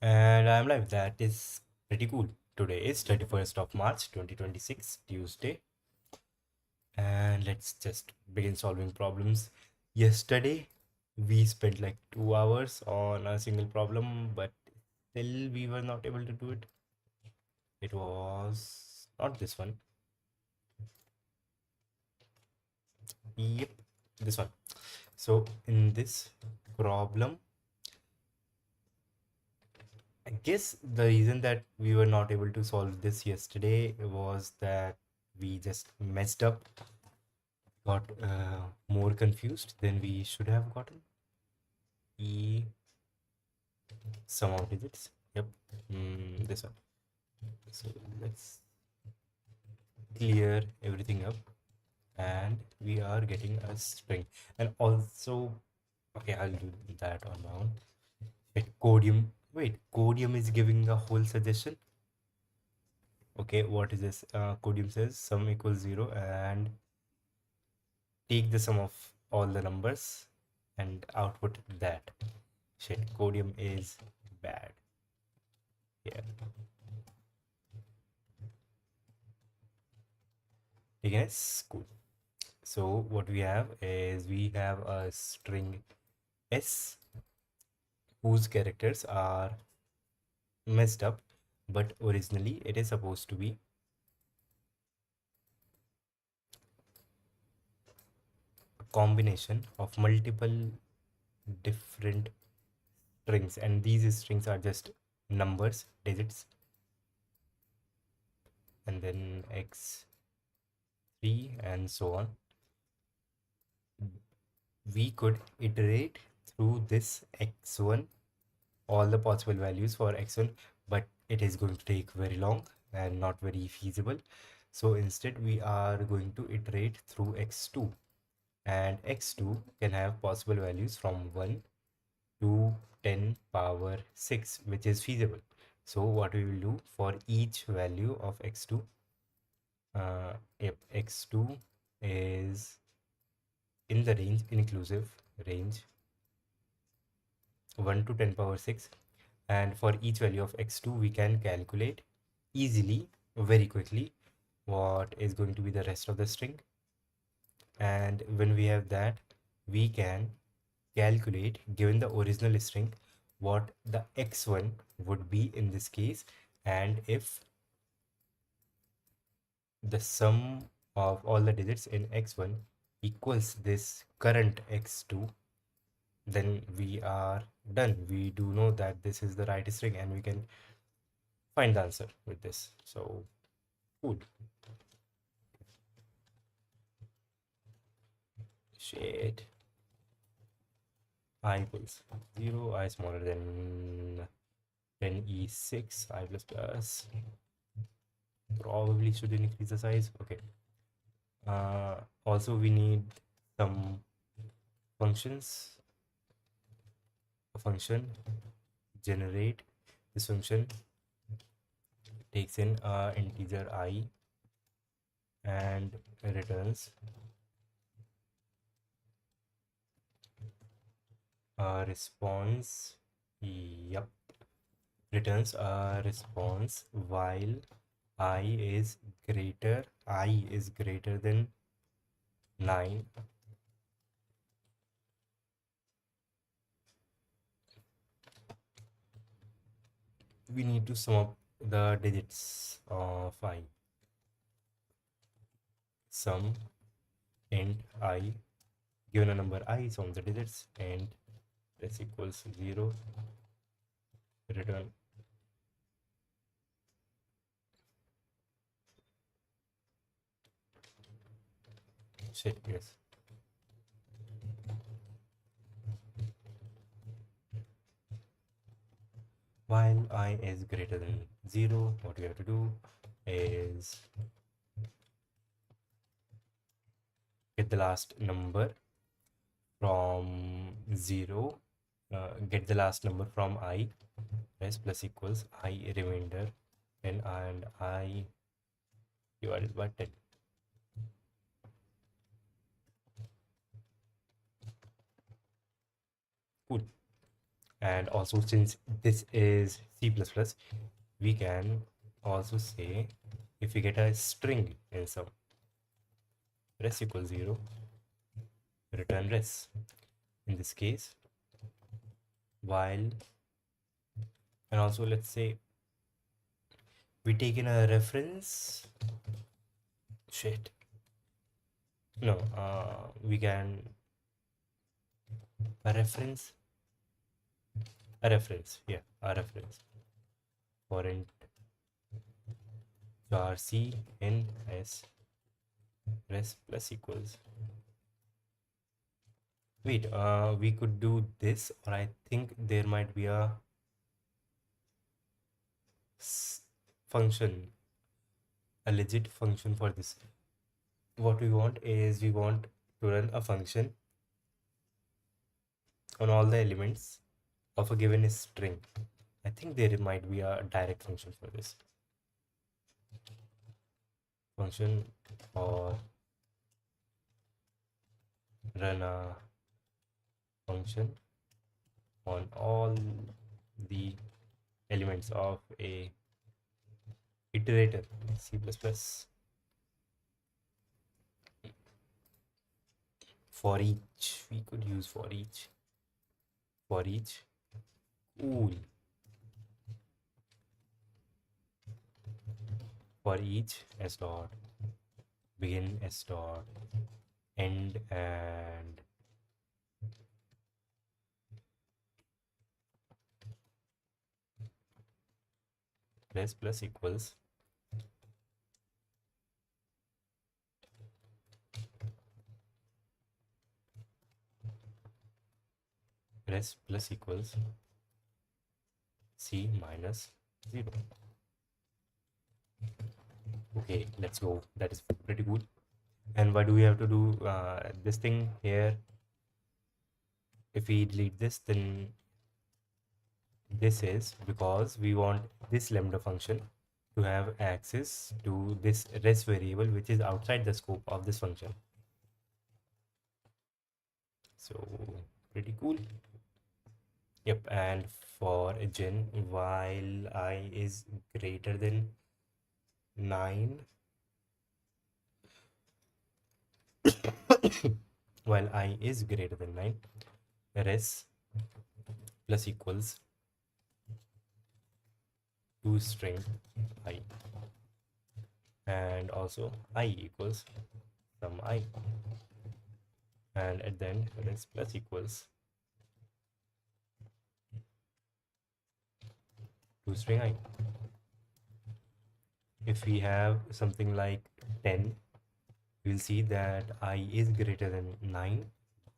And I'm live. That is pretty cool. Today is 31st of March 2026, Tuesday. And let's just begin solving problems. Yesterday, we spent like 2 hours on a single problem, but still we were not able to do it. It was not this one. Yep, this one. So in this problem, I guess the reason that we were not able to solve this yesterday was that we just messed up, got more confused than we should have gotten. E sum of digits. Yep, this one. So let's clear everything up, and we are getting a string. And also, okay, I'll do that on my own. Wait, codium. Wait, codium is giving a whole suggestion. Okay, what is this? Codium says sum equals 0 and take the sum of all the numbers and output that. Shit, codium is bad. Yeah. Yes, cool. So what we have is we have a string S whose characters are messed up, but originally it is supposed to be a combination of multiple different strings, and these strings are just numbers, digits, and then x3 and so on. We could iterate through this x1, all the possible values for x1, but it is going to take very long and not very feasible. So instead we are going to iterate through x2, and x2 can have possible values from 1 to 10 power 6, which is feasible. So what we will do for each value of x2, if x2 is in the range, inclusive range 1 to 10 power 6, and for each value of x2 we can calculate easily, very quickly, what is going to be the rest of the string. And when we have that, we can calculate, given the original string, what the x1 would be in this case, and if the sum of all the digits in x1 equals this current x2, then we are done. We do know that this is the right string and we can find the answer with this. So cool. Shit. I equals 0, I smaller than 10e6, I plus plus. Probably should increase the size. Okay. Also we need some functions. A function generate. This function takes in integer I and returns a response. Yep, returns a response while I is greater than 9. We need to sum up the digits of I. Sum int I, given a number I, sum the digits, and this equals 0, return shit, yes. While I is greater than 0, what we have to do is get the last number from 0, get the last number from I, s plus equals I remainder, and I divided by 10. Cool. And also, since this is C++, we can also say if we get a string in some res equals 0, return res. In this case, while, and also let's say we take in a reference, shit, no, we can, a reference, yeah, a reference for int jar c in s res plus equals. Wait, we could do this, or I think there might be a function, a legit function for this. What we want is we want to run a function on all the elements of a given string. I think there might be a direct function for this. Function or run a function on all the elements of a iterator C++. For each, we could use for each. Cool. For each s dot begin, s dot end, and res plus equals res plus equals c minus 0. Okay, let's go. That is pretty cool. And why do we have to do this thing here? If we delete this, then this is because we want this lambda function to have access to this res variable, which is outside the scope of this function. So pretty cool. Yep. And for gen, while I is greater than 9, while I is greater than 9, res plus equals to string I, and also I equals some I, and at the end res plus equals to string I. If we have something like 10, we'll see that I is greater than 9,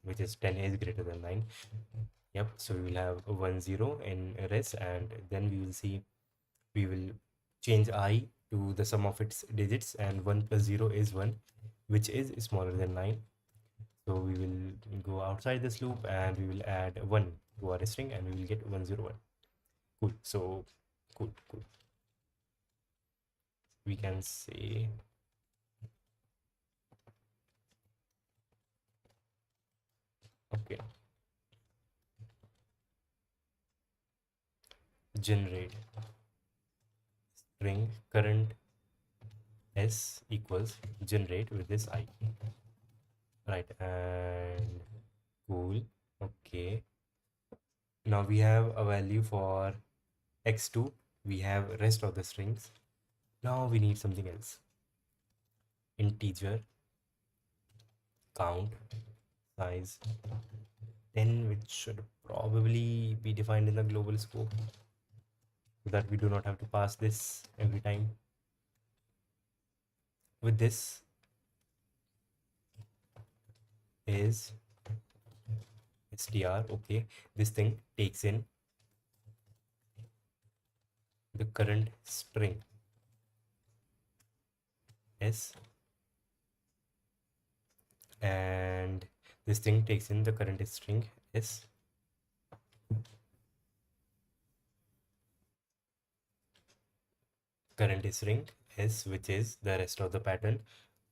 which is 10 is greater than 9. Yep, so we will have 1 0 in res, and then we will see, we will change I to the sum of its digits, and 1 plus 0 is 1, which is smaller than 9. So we will go outside this loop and we will add 1 to our string, and we will get 101. Cool. So cool. We can say okay, generate string current s equals generate with this I, right? And cool. Okay, now we have a value for x2, we have rest of the strings. Now we need something else. Integer count size 10, which should probably be defined in the global scope so that we do not have to pass this every time. With this is str. Okay, this thing takes in the current string s, and this thing takes in the current string s, current string s, which is the rest of the pattern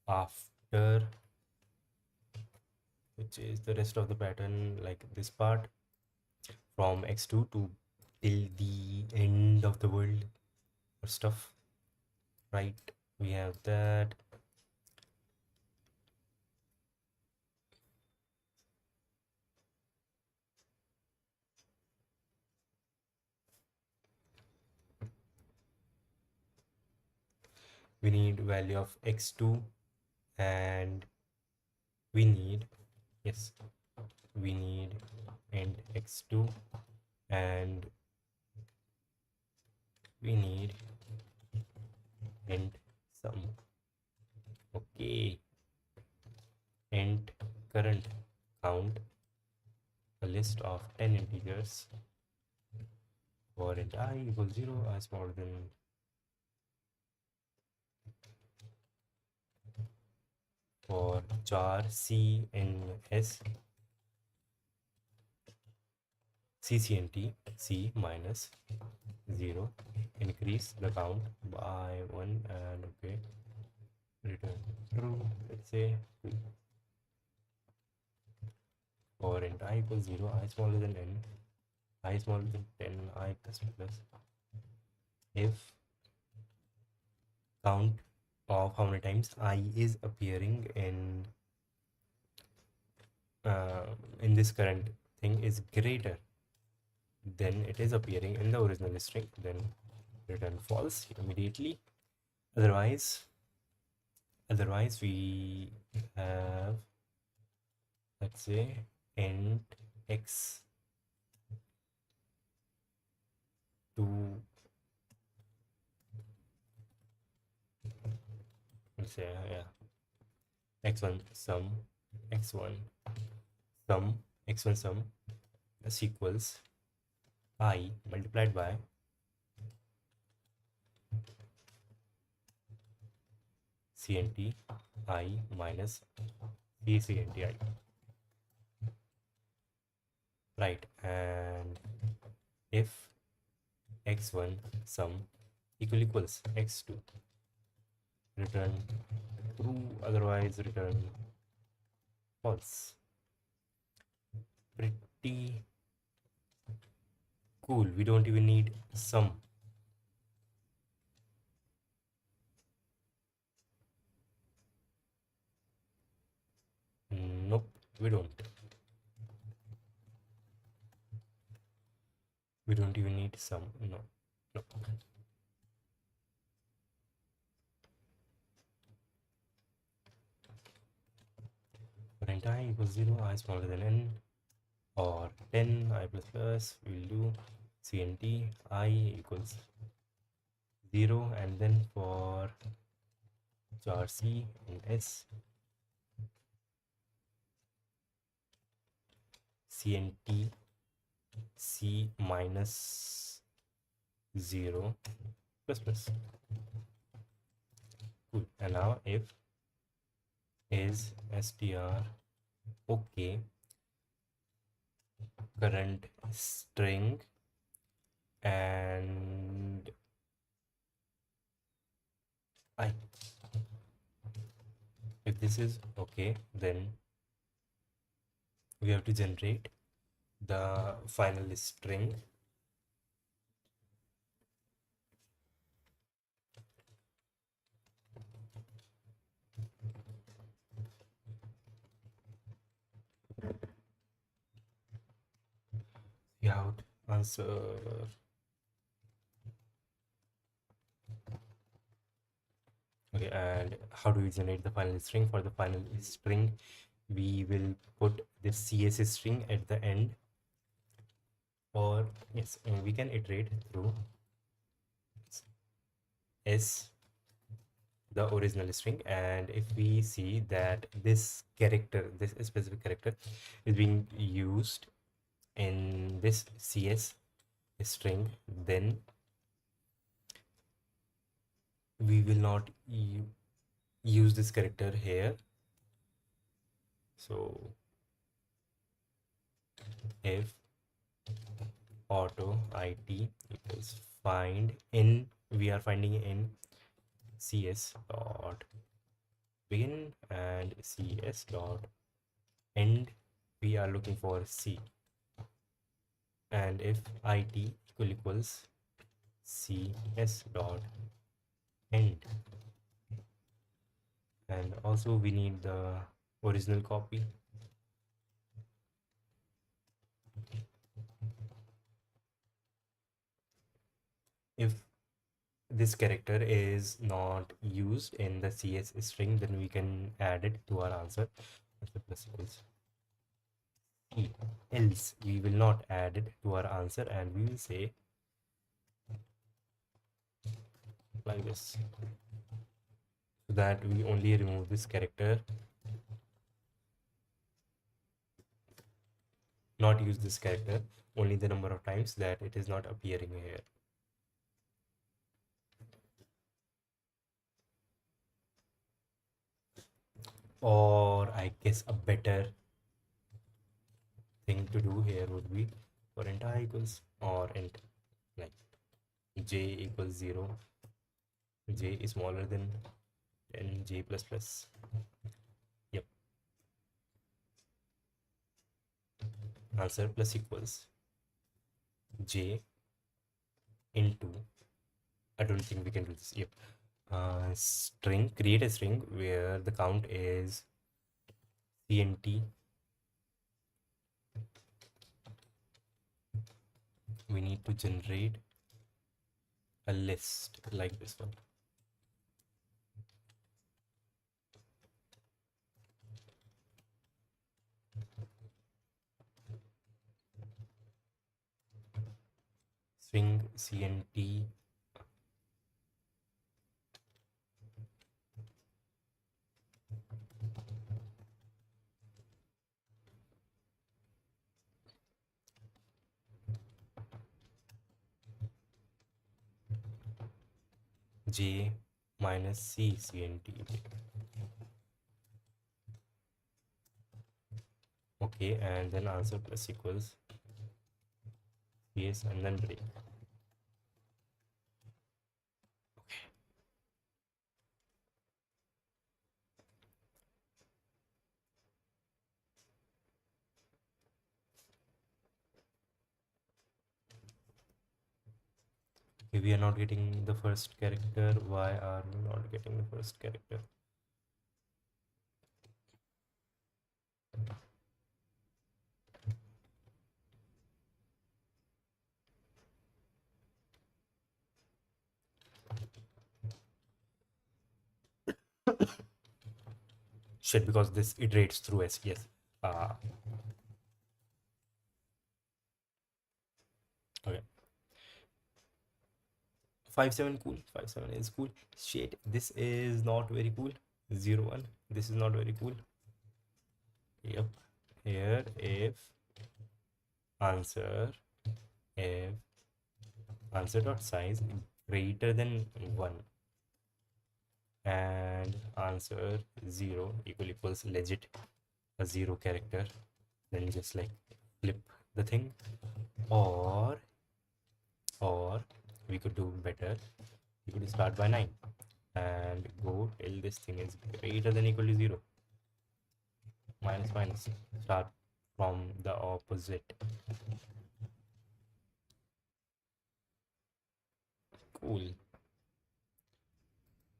after, which is the rest of the pattern, like this part. from x2 to till the end of the world or stuff, right? We have that. We need value of x2, and we need, yes, we need int x2, and we need int sum. Okay, int current count a list of 10 integers for int I equals 0 I smaller than for char c in s ccnt c minus 0, increase the count by 1, and okay, return true. Let's say 2. For int I equals 0 I smaller than n, I smaller than 10 I plus plus, if count of how many times I is appearing in this current thing is greater than it is appearing in the original string, then return false immediately. Otherwise we have, let's say, int x to, let's say, yeah, x1 sum x1 sum x1 sum is equals I multiplied by cnt I minus cnt I, right? And if x1 sum equals x2, return true, otherwise return false. Pretty cool. We don't even need sum. Nope, we don't. We don't even need sum. No. For int I equals 0 I smaller than n, or 10 I plus plus, we'll do cnt I equals 0, and then for char c in s cnt c minus 0 plus plus. Cool. And now if is str okay current string, and I, if this is okay, then we have to generate the final string. Out answer. Okay, and how do we generate the final string? For the final string, we will put the cs string at the end, or yes, we can iterate through s the original string, and if we see that this character, this specific character, is being used in this cs string, then we will not use this character here. So if auto it equals find in, we are finding in cs dot begin and cs dot end, we are looking for c. and if it equals cs dot end, and also we need the original copy. If this character is not used in the cs string, then we can add it to our answer. Answer plus equals C. Else we will not add it to our answer, and we will say like this, so that we only remove this character, not use this character only the number of times that it is not appearing here. Or I guess a better thing to do here would be for int I equals, or int like j equals 0, j is smaller than 10, j plus plus. Yep. Answer plus equals j into, I don't think we can do this. Yep. String, create a string where the count is cnt. We need to generate a list like this one. String cnt j minus c cnt. Okay, and then answer plus equals cs and then break. Okay, we are not getting the first character. Why are we not getting the first character? Shit, because this iterates through s. Yes. Okay. 5-7 cool. 5-7 is cool. Shit, this is not very cool. 0-1. This is not very cool. Yep. Here, if answer dot size greater than 1 and answer 0 equals legit a 0 character, then just like flip the thing. Or we could do better. We could start by 9 and go till this thing is greater than equal to 0. Minus minus. Start from the opposite. Cool.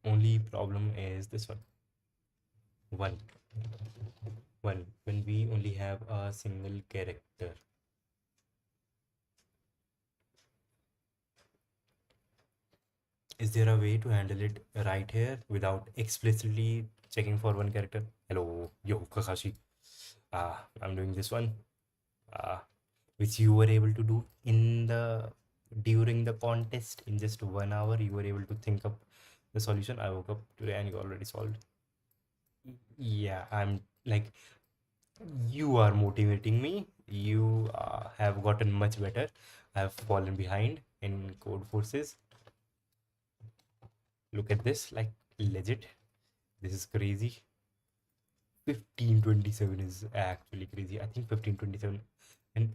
Only problem is this one. 1. When we only have a single character. Is there a way to handle it right here without explicitly checking for one character? Hello, yo, Kakashi. I'm doing this one. Which you were able to do in the during the contest in just 1 hour. You were able to think up the solution. I woke up today and you already solved. Yeah, I'm like, you are motivating me. You have gotten much better. I have fallen behind in code forces. Look at this, like legit. This is crazy. 1527 is actually crazy. I think 1527, and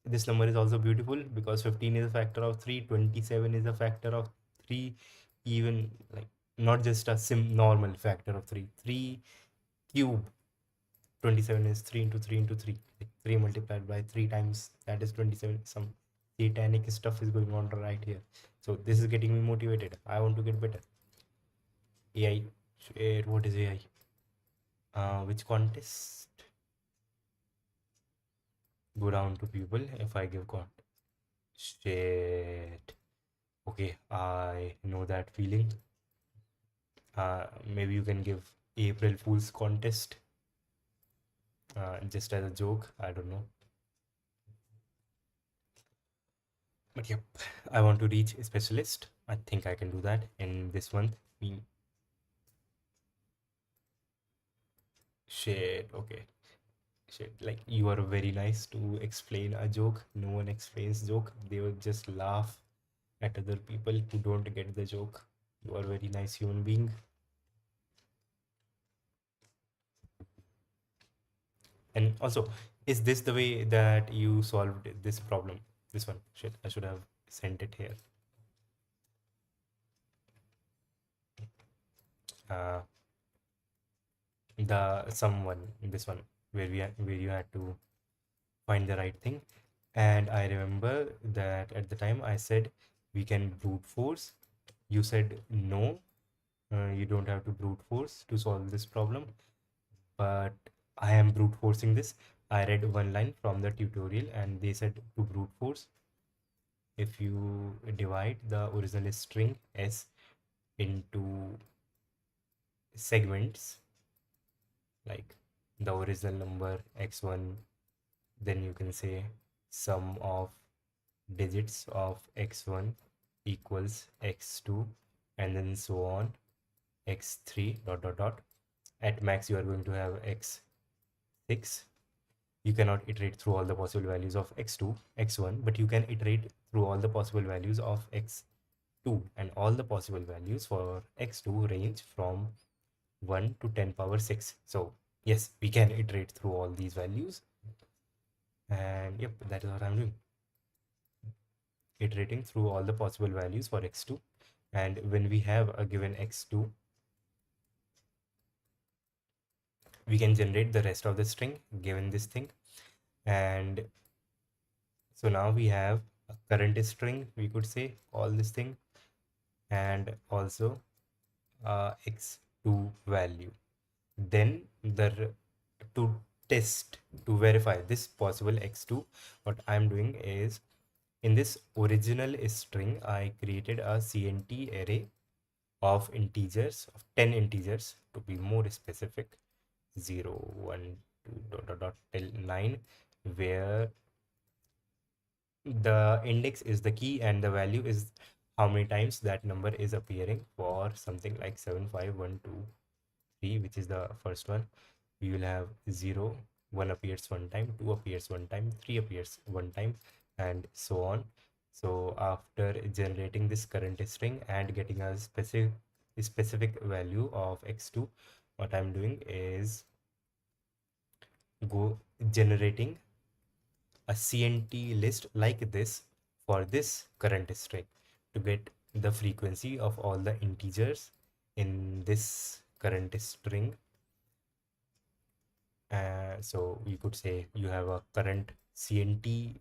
this number is also beautiful because 15 is a factor of 3, 27 is a factor of 3, even like not just a normal factor of 3. 3 cube 27 is 3 into 3 into 3. Like 3 multiplied by 3 times, that is 27. Some satanic stuff is going on right here. So this is getting me motivated. I want to get better. AI. Shit, what is AI? Which contest? Go down to people if I give context. Shit. Okay, I know that feeling. Maybe you can give April Fool's contest just as a joke. I don't know. But yep, I want to reach a specialist. I think I can do that in this month. Shit, okay. Shit, like you are very nice to explain a joke. No one explains joke. They will just laugh at other people who don't get the joke. You are a very nice human being. And also, is this the way that you solved this problem? This one. Shit, I should have sent it here. Uh, the someone, this one, where you had to find the right thing. And I remember that at the time I said we can brute force. You said no, you don't have to brute force to solve this problem. But I am brute forcing this. I read one line from the tutorial and they said to brute force, if you divide the original string s into segments, like the original number x1, then you can say sum of digits of x1 equals x2, and then so on, x3 dot dot dot. At max you are going to have x6. You cannot iterate through all the possible values of x2, x1, but you can iterate through all the possible values of x2, and all the possible values for x2 range from 1 to 10 power 6. So yes, we can iterate through all these values, and yep, that is what I'm doing, iterating through all the possible values for x2. And when we have a given x2, we can generate the rest of the string given this thing. And so now we have a current string, we could say, all this thing, and also x2 value. Then to test, to verify this possible x2, what I'm doing is, in this original string I created a cnt array of integers, of 10 integers to be more specific, 0 1 2 dot dot dot till 9, where the index is the key and the value is how many times that number is appearing. For something like 75123, which is the first one, we will have 0, 1 appears one time, 2 appears one time, 3 appears one time, and so on. So after generating this current string and getting a specific value of x2, what I'm doing is go generating a CNT list like this for this current string to get the frequency of all the integers in this current string. So you could say you have a current CNT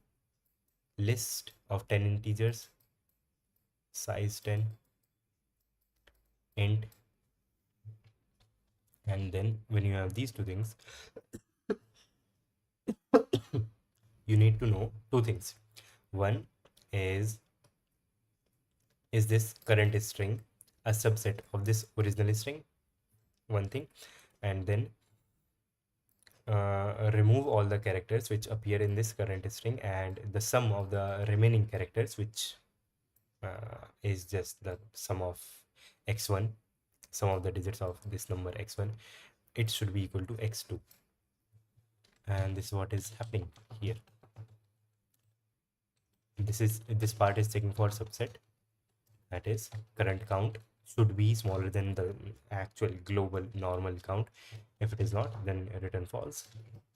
list of 10 integers, size 10, int, and then when you have these two things, you need to know two things. One is this current string a subset of this original string? One thing. And then remove all the characters which appear in this current string, and the sum of the remaining characters, which is just the sum of x1, sum of the digits of this number x1, it should be equal to x2. And this is what is happening here. This part is checking for subset, that is current count should be smaller than the actual global normal count. If it is not, then return false.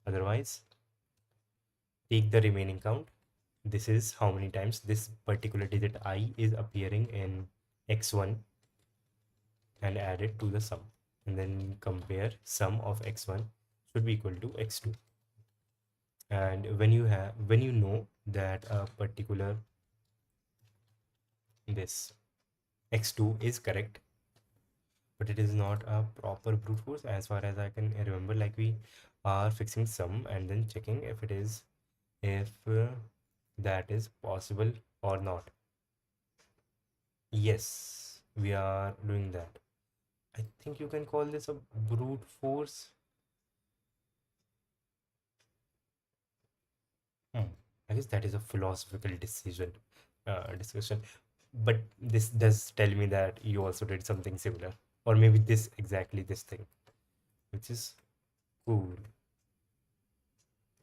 Otherwise, take the remaining count. This is how many times this particular digit I is appearing in x1, and add it to the sum, and then compare sum of x1 should be equal to x2. And when you know that a particular this x2 is correct, but it is not a proper brute force as far as I can remember. Like we are fixing sum and then checking if it is, if that is possible or not. Yes, we are doing that. I think you can call this a brute force. Hmm. I guess that is a philosophical decision, discussion. But this does tell me that you also did something similar, or maybe this exactly this thing, which is cool.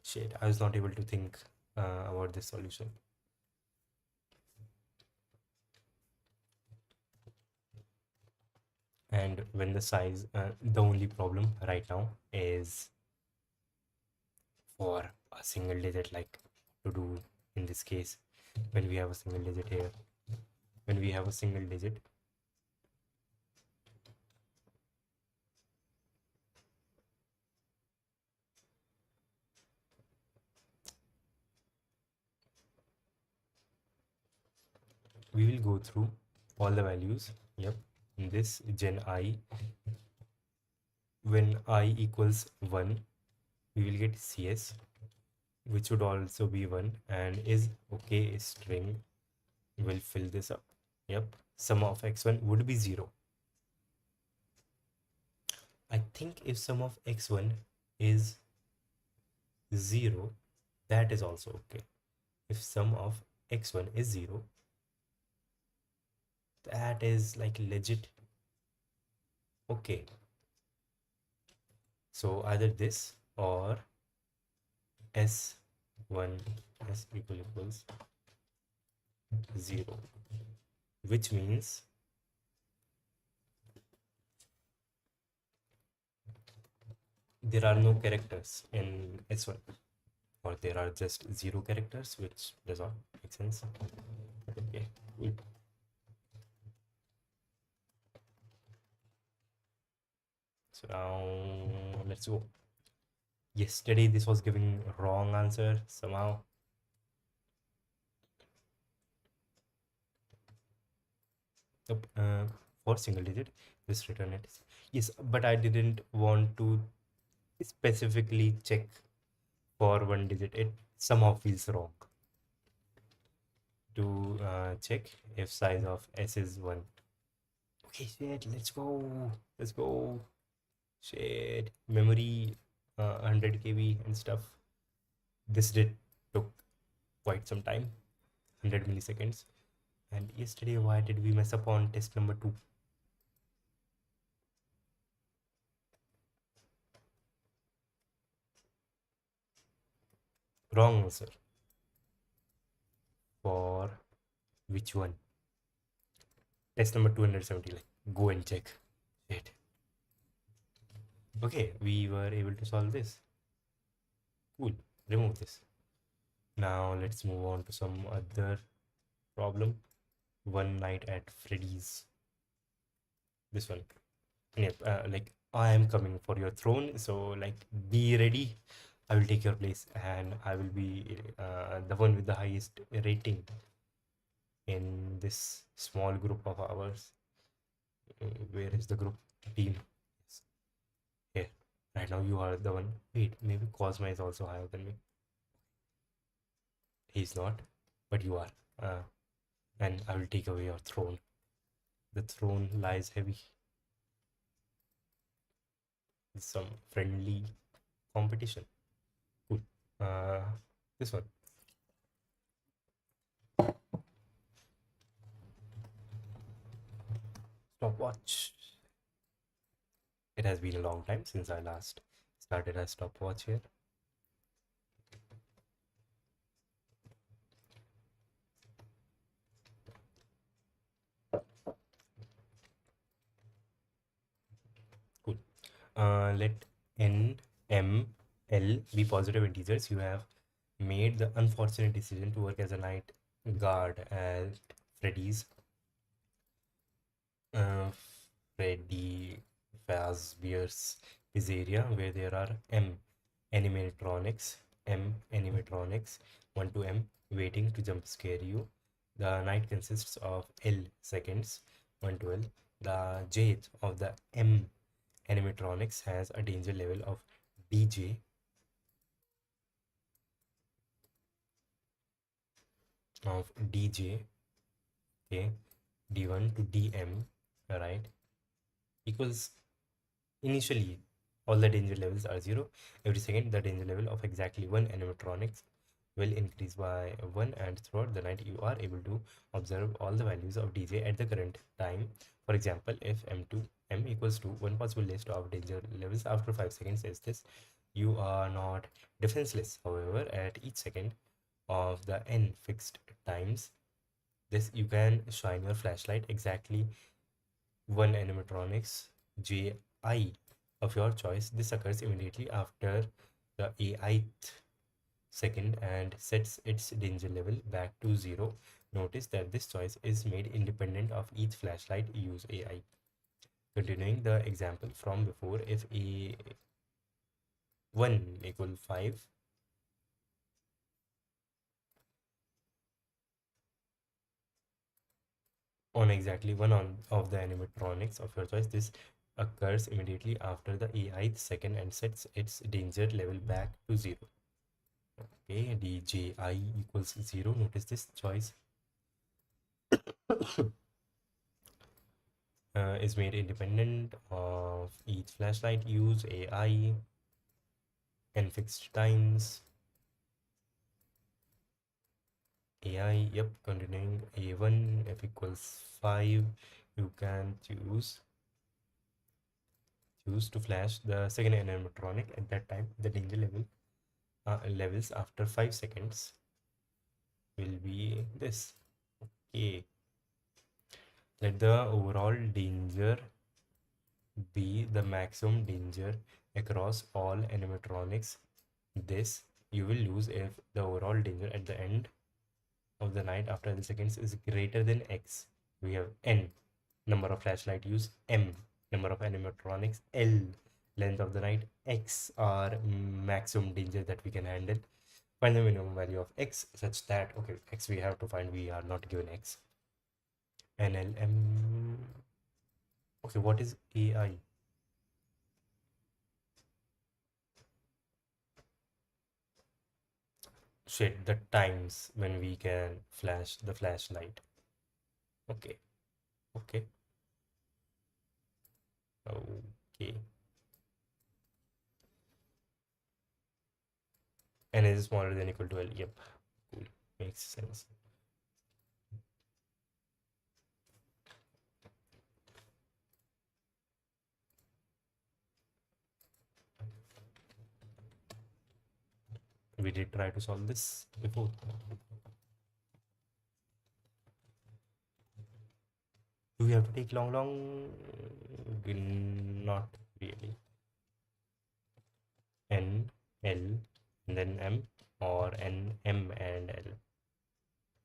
Shit, I was not able to think about this solution. And when the size, the only problem right now is for a single digit, like to do in this case, when we have a single digit here, when we have a single digit, we will go through all the values. Yep, in this gen I, when I equals 1, we will get CS, which would also be 1, and is okay string will fill this up. Yep, sum of x1 would be 0. I think if sum of x1 is 0, that is also okay. If sum of x1 is 0, that is like legit okay. So either this or s1 s equals 0, which means there are no characters in s1, or there are just 0 characters, which does not make sense. Okay, cool. So now let's go. Yesterday this was giving wrong answer somehow. Nope. For single digit, just return it. Yes, but I didn't want to specifically check for one digit. It somehow feels wrong to check if size of s is 1. Okay, shit, let's go. Let's go. Shit, memory, 100 KB and stuff. This did took quite some time, 100 milliseconds. And yesterday, why did we mess up on test number 2? Wrong answer. For which one? Test number 270. Like, go and check. Shit. Okay, we were able to solve this. Cool. Remove this. Now let's move on to some other problem. One Night at Freddy's. This one. Yep. Like, I am coming for your throne. So like, be ready. I will take your place, and I will be the one with the highest rating in this small group of ours. Where is the group team? Here. Right now you are the one. Wait, maybe Cosma is also higher than me. He's not, but you are. Uh, and I will take away your throne. The throne lies heavy. With some friendly competition. Cool. Uh, this one. Stopwatch. It has been a long time since I last started a stopwatch here. Cool. Let n, m, l be positive integers. You have made the unfortunate decision to work as a night guard at Freddy's. Uh, Freddy Fazbear's area, where there are m animatronics, M animatronics 1 to M waiting to jump scare you. The night consists of L seconds 1 to L. The jth of the M animatronics has a danger level of DJ okay, D1 to DM, right, equals initially all the danger levels are 0. Every second the danger level of exactly one animatronics will increase by 1, and throughout the night you are able to observe all the values of DJ at the current time. For example, if M equals to one possible list of danger levels after 5 seconds is this, you are not defenseless. However, at each second of the n fixed times, this you can shine your flashlight exactly one animatronics JI of your choice. This occurs immediately after the AIth second and sets its danger level back to 0. Notice that this choice is made independent of each flashlight use AI. Continuing the example from before, if A1 equal 5, on exactly of the animatronics of your choice, this occurs immediately after the AIth second and sets its danger level back to 0. Okay, DJI equals 0. Notice this choice is made independent of each flashlight use AI and fixed times. AI, yep, continuing A1 f equals 5, you can choose to flash the second animatronic. At that time the danger levels after 5 seconds will be this. Okay, let the overall danger be the maximum danger across all animatronics. This you will lose if the overall danger at the end of the night after the seconds is greater than X. We have N, number of flashlight use, M, number of animatronics, L, length of the night, X are maximum danger that we can handle. Find the minimum value of X such that, okay, X we have to find, we are not given X. NLM, okay, what is AI? Shit, the times when we can flash the flashlight. Okay, okay, okay. N is smaller than equal to L. Yep, cool, makes sense. We did try to solve this before. Do we have to take long? Not really. N, L, and then M, or N, M, and L.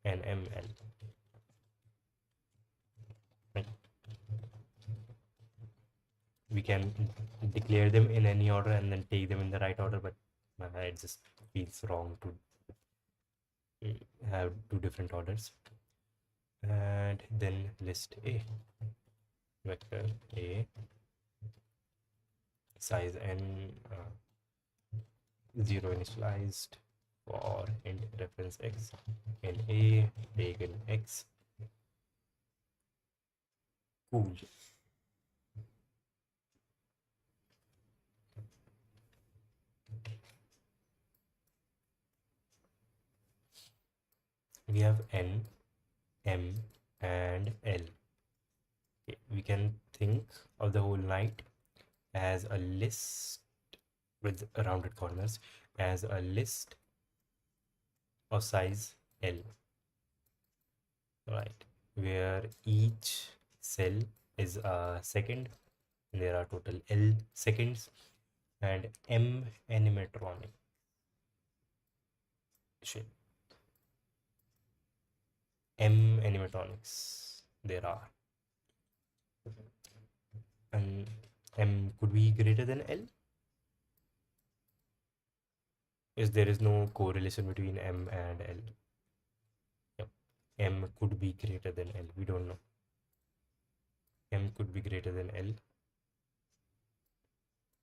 N, M, L. Right. We can declare them in any order and then take them in the right order, but it just feels wrong to have two different orders. And then list A, vector A, size n, 0 initialized for int reference x, in A, taken x. Cool. We have n, m, and l. Okay, we can think of the whole night as a list with rounded corners, as a list of size L, right, where each cell is a second, and there are total L seconds, and M animatronic. Shit. M animatronics there are, and M could be greater than L. is there is no correlation between M and L. Yep. M could be greater than L. We don't know. M could be greater than L,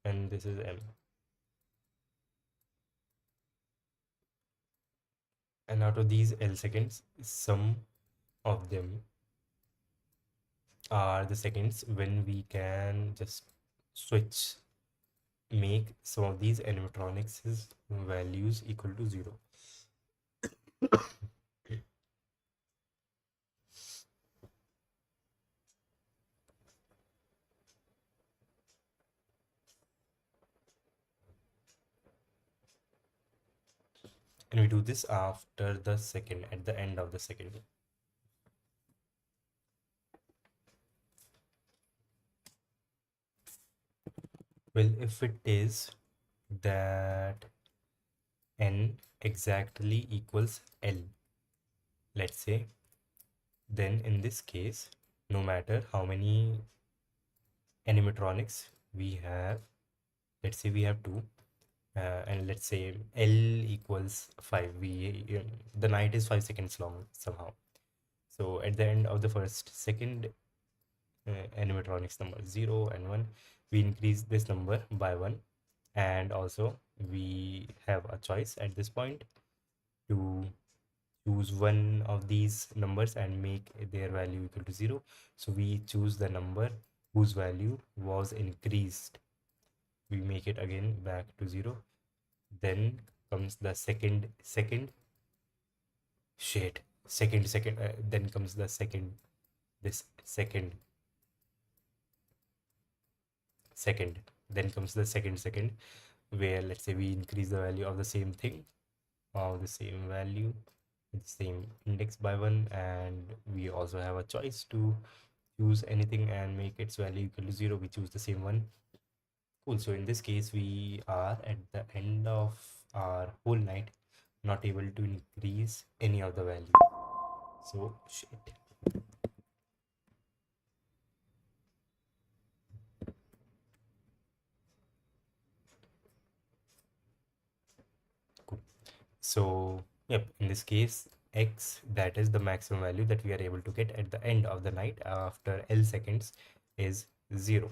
and this is M. And out of these L seconds, some of them are the seconds when we can just switch, make some of these animatronics values equal to 0. And we do this after the second, at the end of the second. Well, if it is that n exactly equals L, let's say, then in this case, no matter how many animatronics we have, let's say we have two, and let's say L equals 5. The night is 5 seconds long somehow. So at the end of the first second, animatronics number 0 and 1, we increase this number by 1, and also we have a choice at this point to choose one of these numbers and make their value equal to 0. So we choose the number whose value was increased, we make it again back to 0. Then comes the second shade, second, then comes the second, this second, then comes the second, where let's say we increase the value of the same thing, of the same value, with the same index by 1, and we also have a choice to choose anything and make its value equal to 0. We choose the same one. Cool. So in this case, we are at the end of our whole night not able to increase any of the value. So shit. Cool. So yep, in this case, x, that is the maximum value that we are able to get at the end of the night after L seconds, is 0.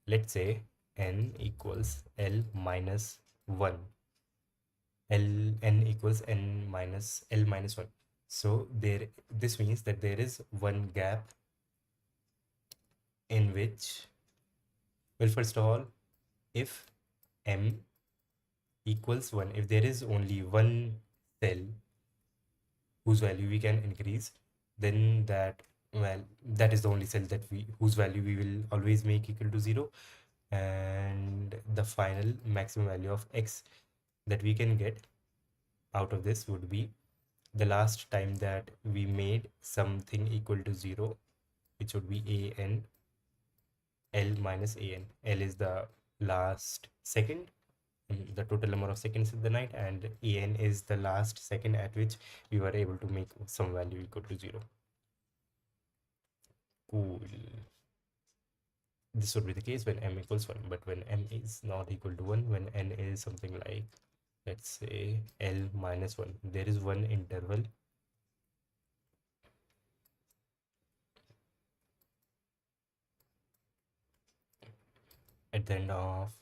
Let's say n equals L minus 1. N equals n minus L minus 1. So this means that there is one gap in which, well, first of all, if m equals 1, if there is only one cell whose value we can increase, then that, well, that is the only cell that whose value we will always make equal to 0. And the final maximum value of x that we can get out of this would be the last time that we made something equal to 0, which would be an L minus an. L is the last second, the total number of seconds in the night, and an is the last second at which we were able to make some value equal to 0. Cool. This would be the case when m equals 1, but when m is not equal to 1, when n is something like, let's say, L minus 1, there is one interval at the end of,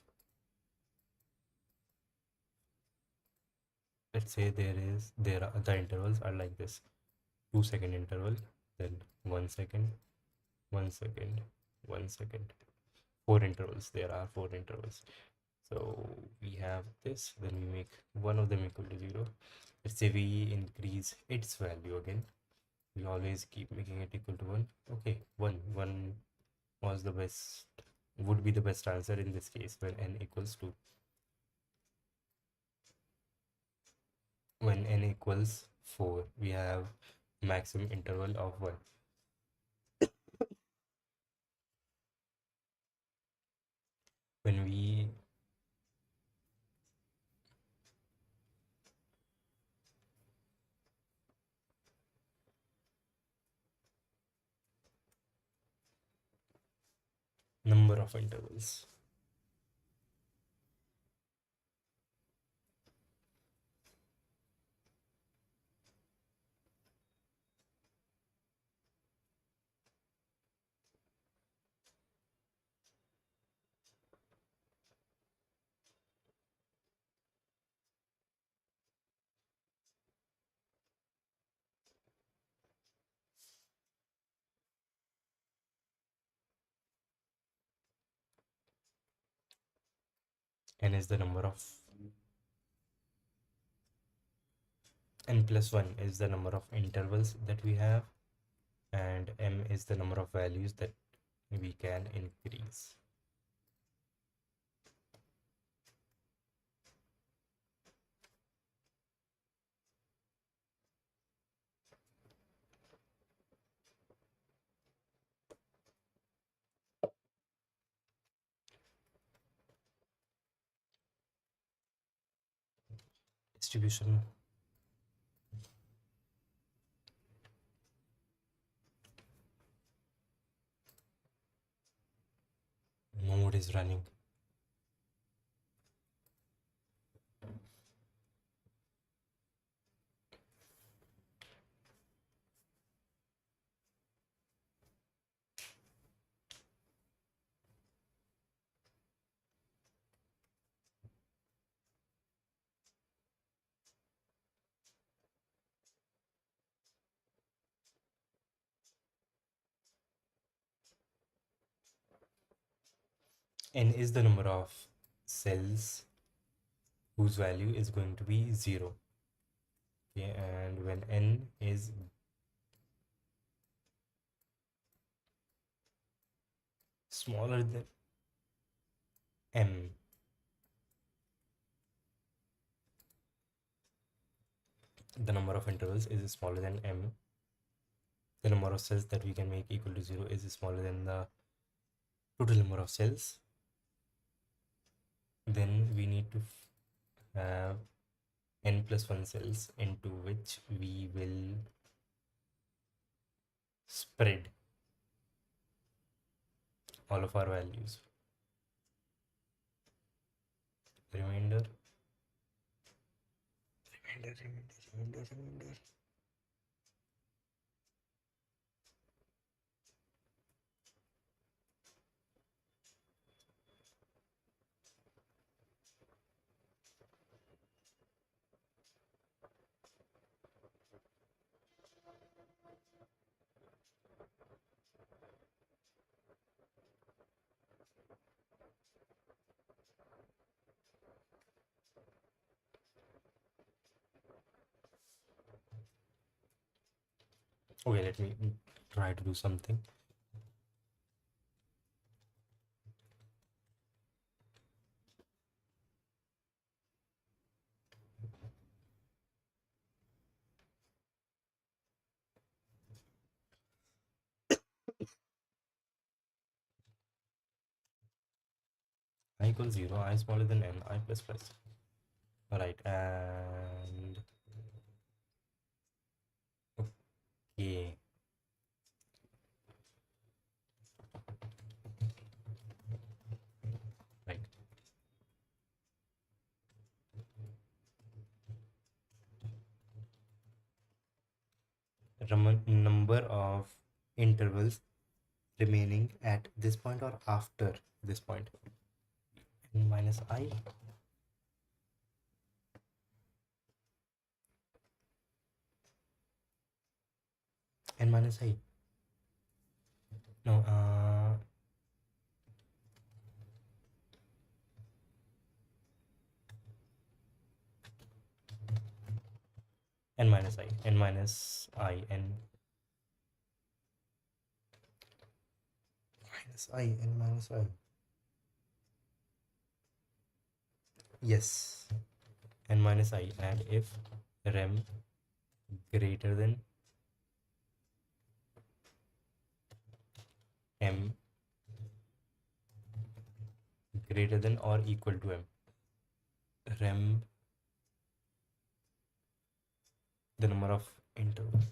let's say there are the intervals are like this: 2-second interval, then 1 second, 1 second, 1 second. 4 intervals. There are 4 intervals. So we have this, then we make one of them equal to 0. Let's say we increase its value again. We always keep making it equal to 1. Okay, 1 was the best, would be the best answer in this case when n equals 2. When n equals 4, we have maximum interval of 1. When we number of intervals, n is the number of n plus 1 is the number of intervals that we have, and m is the number of values that we can increase. Distribution. Node is running. N is the number of cells whose value is going to be 0. Okay, and when n is smaller than m, the number of intervals is smaller than m, the number of cells that we can make equal to 0 is smaller than the total number of cells, then we need to have n plus 1 cells into which we will spread all of our values. Remainder. Okay, let me try to do something. I equals 0, I smaller than n, I plus plus. Alright, and okay. Right. Number of intervals remaining at this point or after this point. N minus I. N minus I. No, n minus I, n minus I, n minus I, n minus I. Yes, n minus I, and if rem greater than m greater than or equal to m, rem the number of intervals.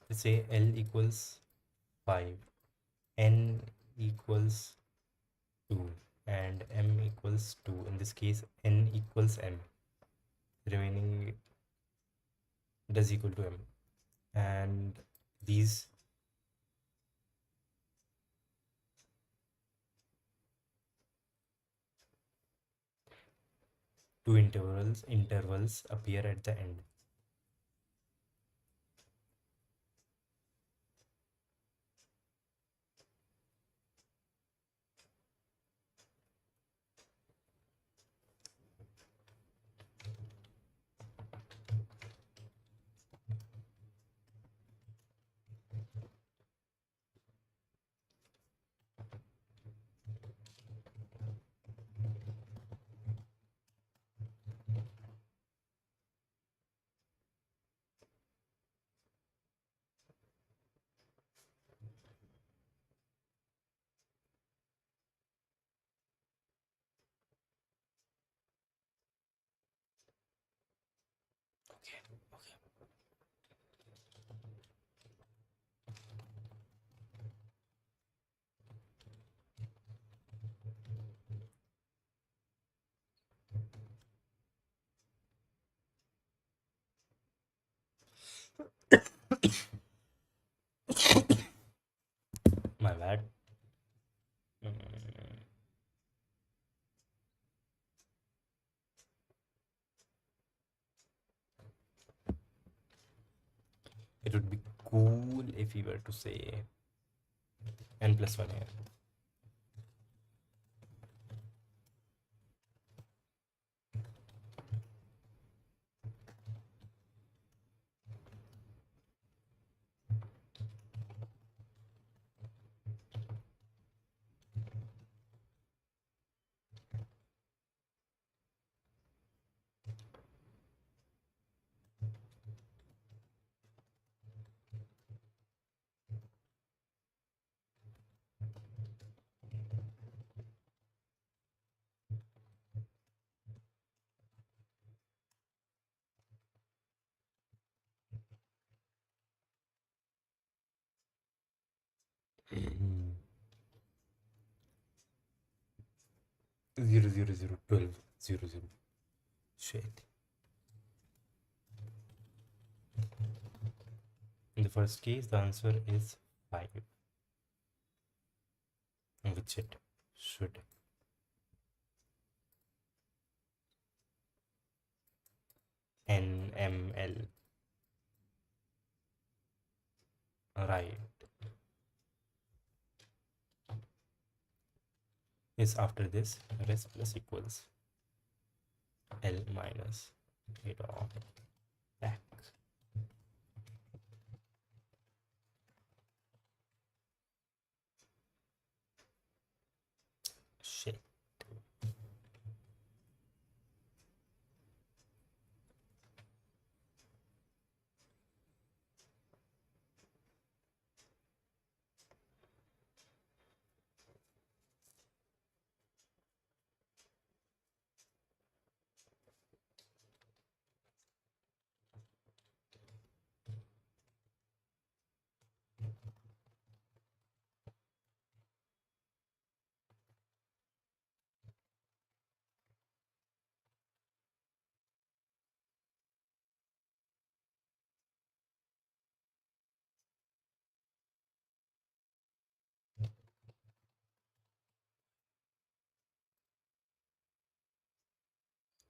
Let's say L equals 5, N equals 2, and M equals 2. In this case, N equals M. Remaining does equal to M. And these two intervals appear at the end. Okay, okay. My bad. Mm, It would be cool if we were to say n plus 1 here. Mm. 0 0 0 12 0 0. Shit. In the first case, the answer is 5, which it should. NML. Right. Is after this res plus equals L minus it of back. Shit.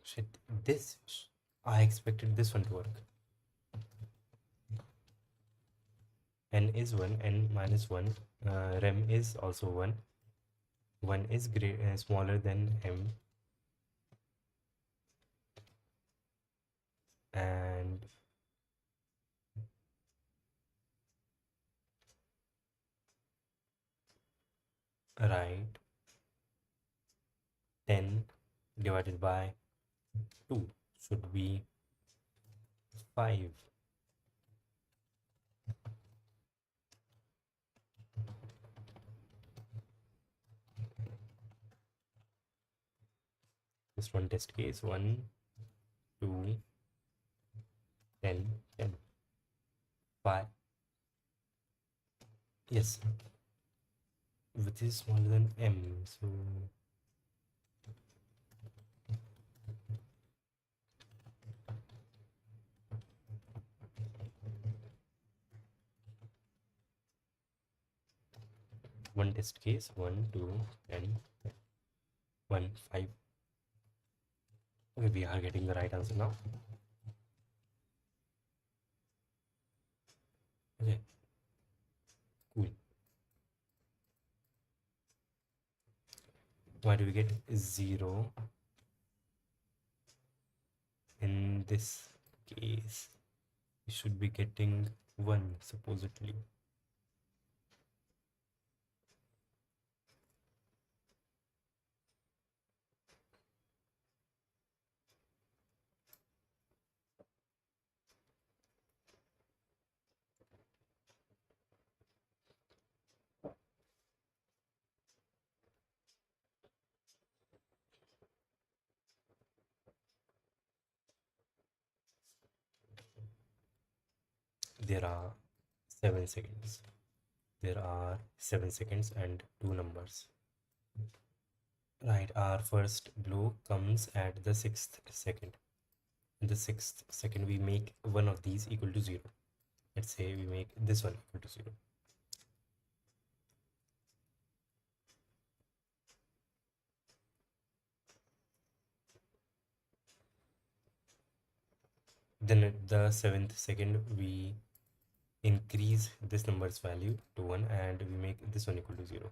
Shit. This. I expected this one to work. N is 1, n minus 1. Rem is also 1. 1 is smaller than m. And right, 10 divided by 2 should be 5. Just one test case. 1, 2, 10, 10. 5. Yes, which is smaller than m. So one test case. 1, 2, 10, 1, 5. Okay, we are getting the right answer now. Okay, cool. Why do we get 0 in this case? We should be getting 1 supposedly. There are 7 seconds. There are 7 seconds and 2 numbers. Right, our first blow comes at the 6th second. In the 6th second, we make one of these equal to 0. Let's say we make this one equal to 0. Then at the 7th second, we increase this number's value to 1 and we make this one equal to 0.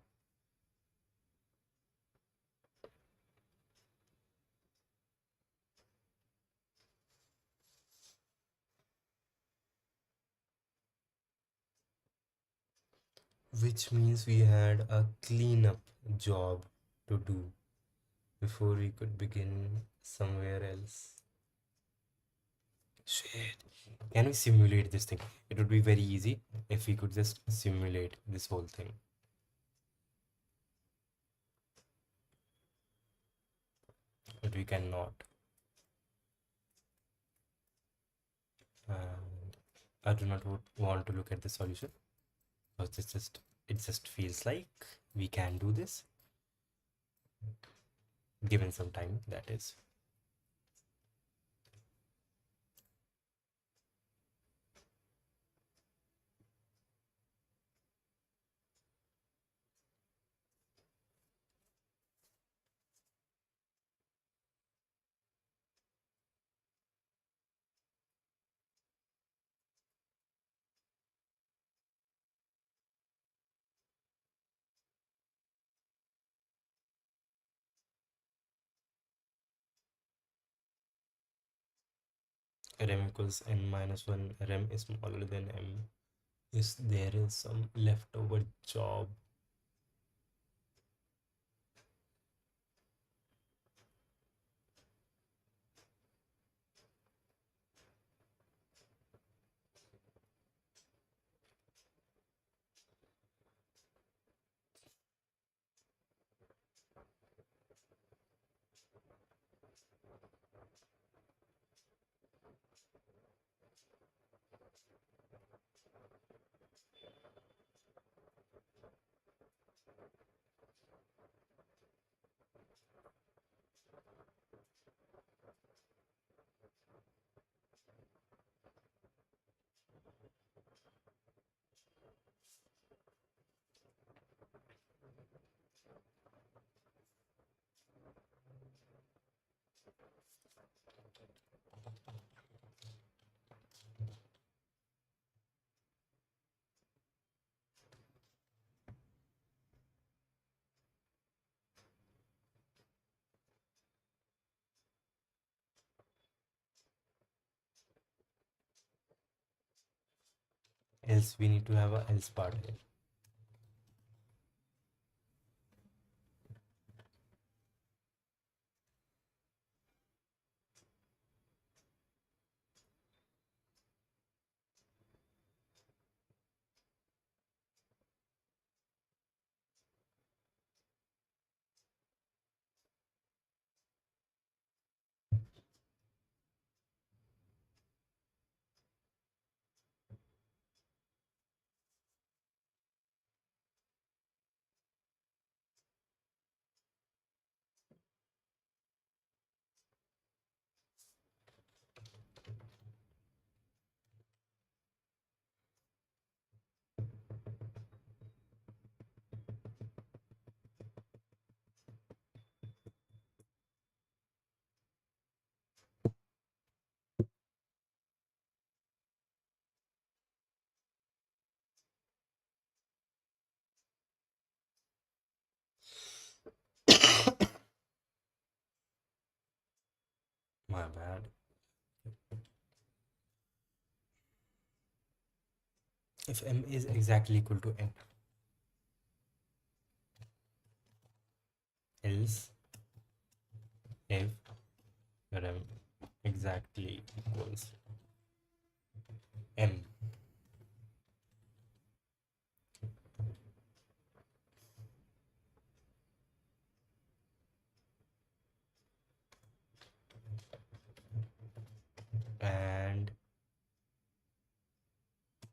Which means we had a cleanup job to do before we could begin somewhere else. Shit. Can we simulate this thing? It would be very easy if we could just simulate this whole thing. But we cannot. And I do not want to look at the solution because it just feels like we can do this given some time, that is. Rem equals n minus 1. Rem is smaller than m. Is there is some leftover job? Else we need to have a else part here. if m is exactly equal to n, else if m exactly equals m, and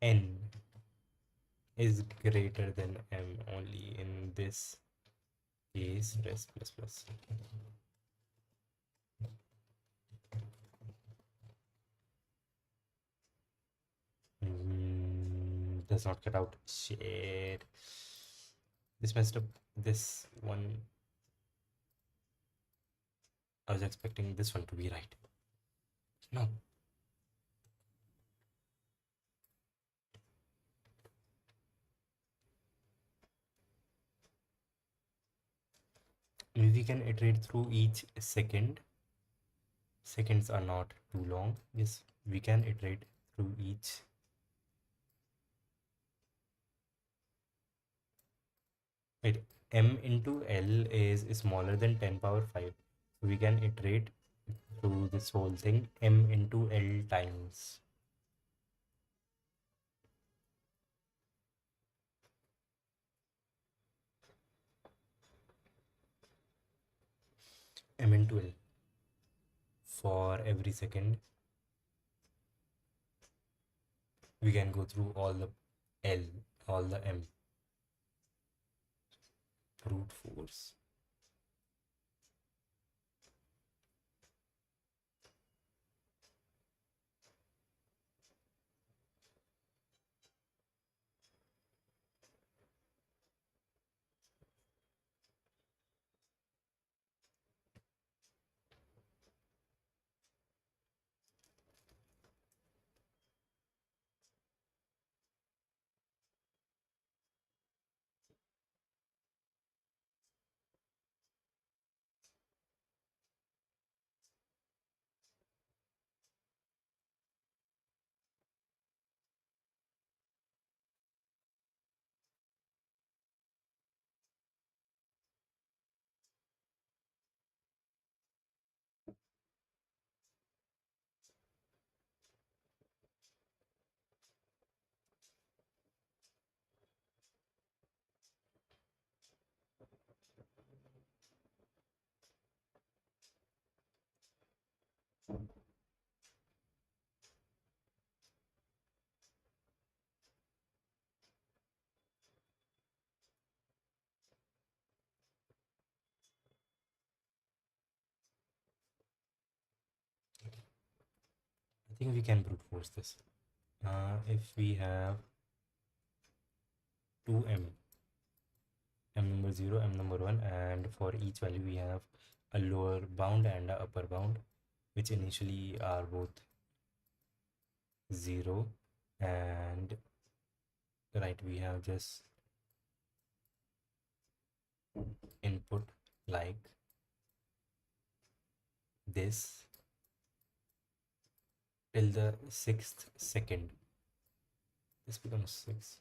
n is greater than m, only in this case press plus plus. Does not cut out. Shit. This messed up. This one, I was expecting this one to be right. No. We can iterate through each second. Seconds are not too long. Yes, we can iterate through each. Wait, m into L is smaller than 10 power 5. So we can iterate through this whole thing m into L times. M into L for every second. We can go through all the L, all the M. Brute force. I think we can brute force this. If we have 2m, m number 0, m number 1, and for each value we have a lower bound and a upper bound, which initially are both 0, and right, we have just input like this till the 6th second. This becomes 6.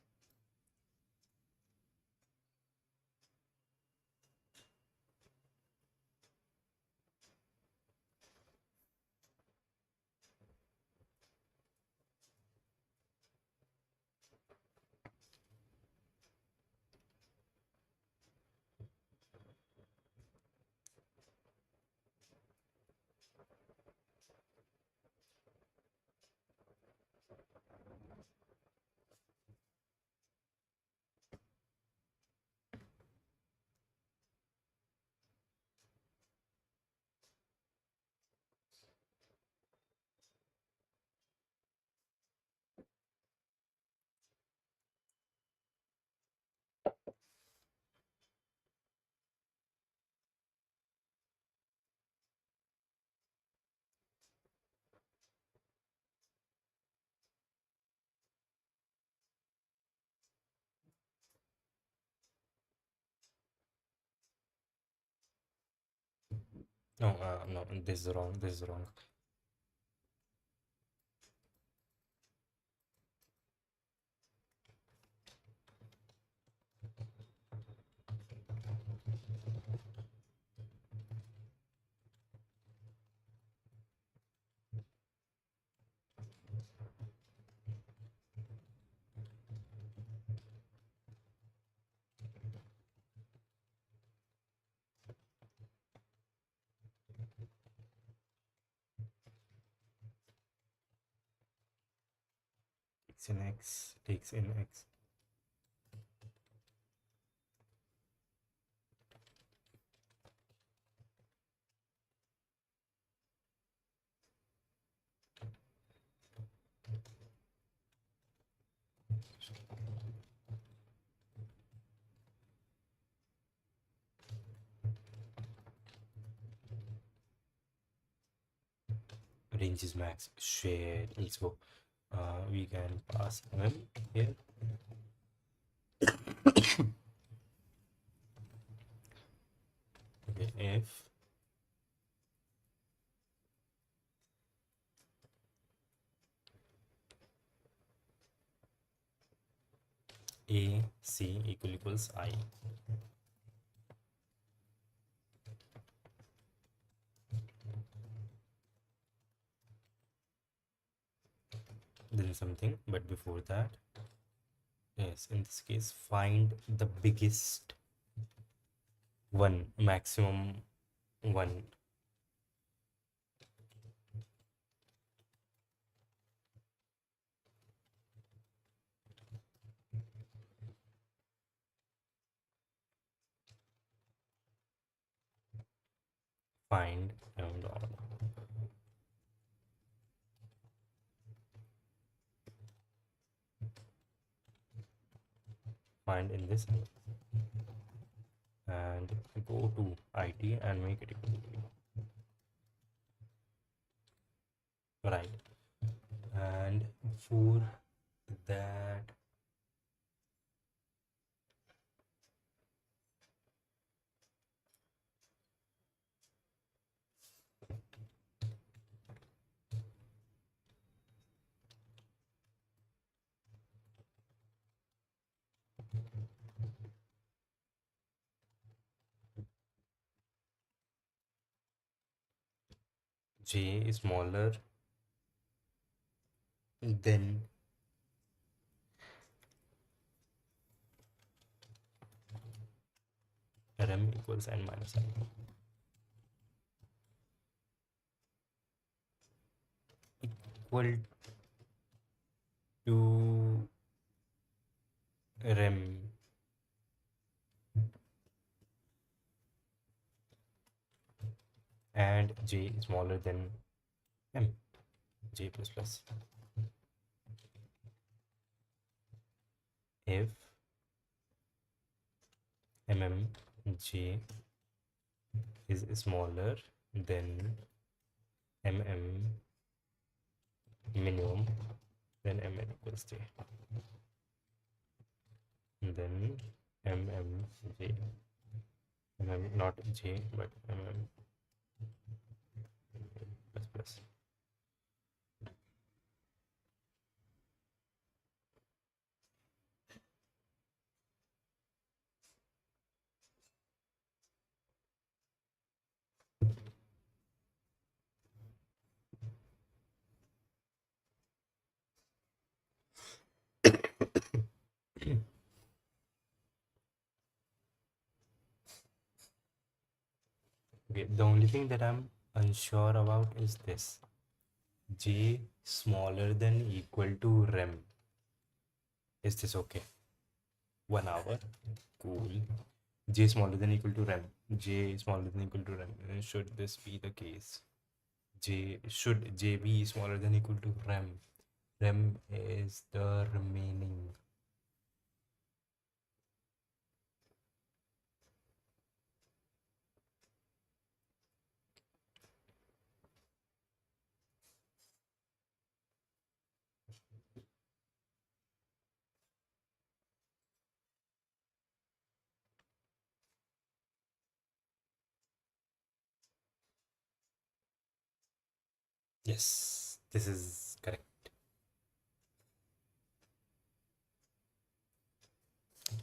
No, no, this is wrong. This is wrong. takes in x. Range is max. Share. Let's go. We can pass here. Okay, if a c equals I, then something. But before that, yes, in this case, find the biggest one, maximum one. Find and find in this and go to IT and make it equal to right. And for that, J is smaller than rm equals n minus I. Equal to rem and j is smaller than m, j plus plus. If j is smaller than minimum, then mn equals j. And then j, not j, but plus plus. Okay, the only thing that I'm unsure about is this. J smaller than equal to rem. Is this okay? 1 hour. Cool. J smaller than equal to rem. J smaller than equal to rem. Should this be the case? Should J be smaller than equal to rem? Rem is the remaining. Yes, this is correct.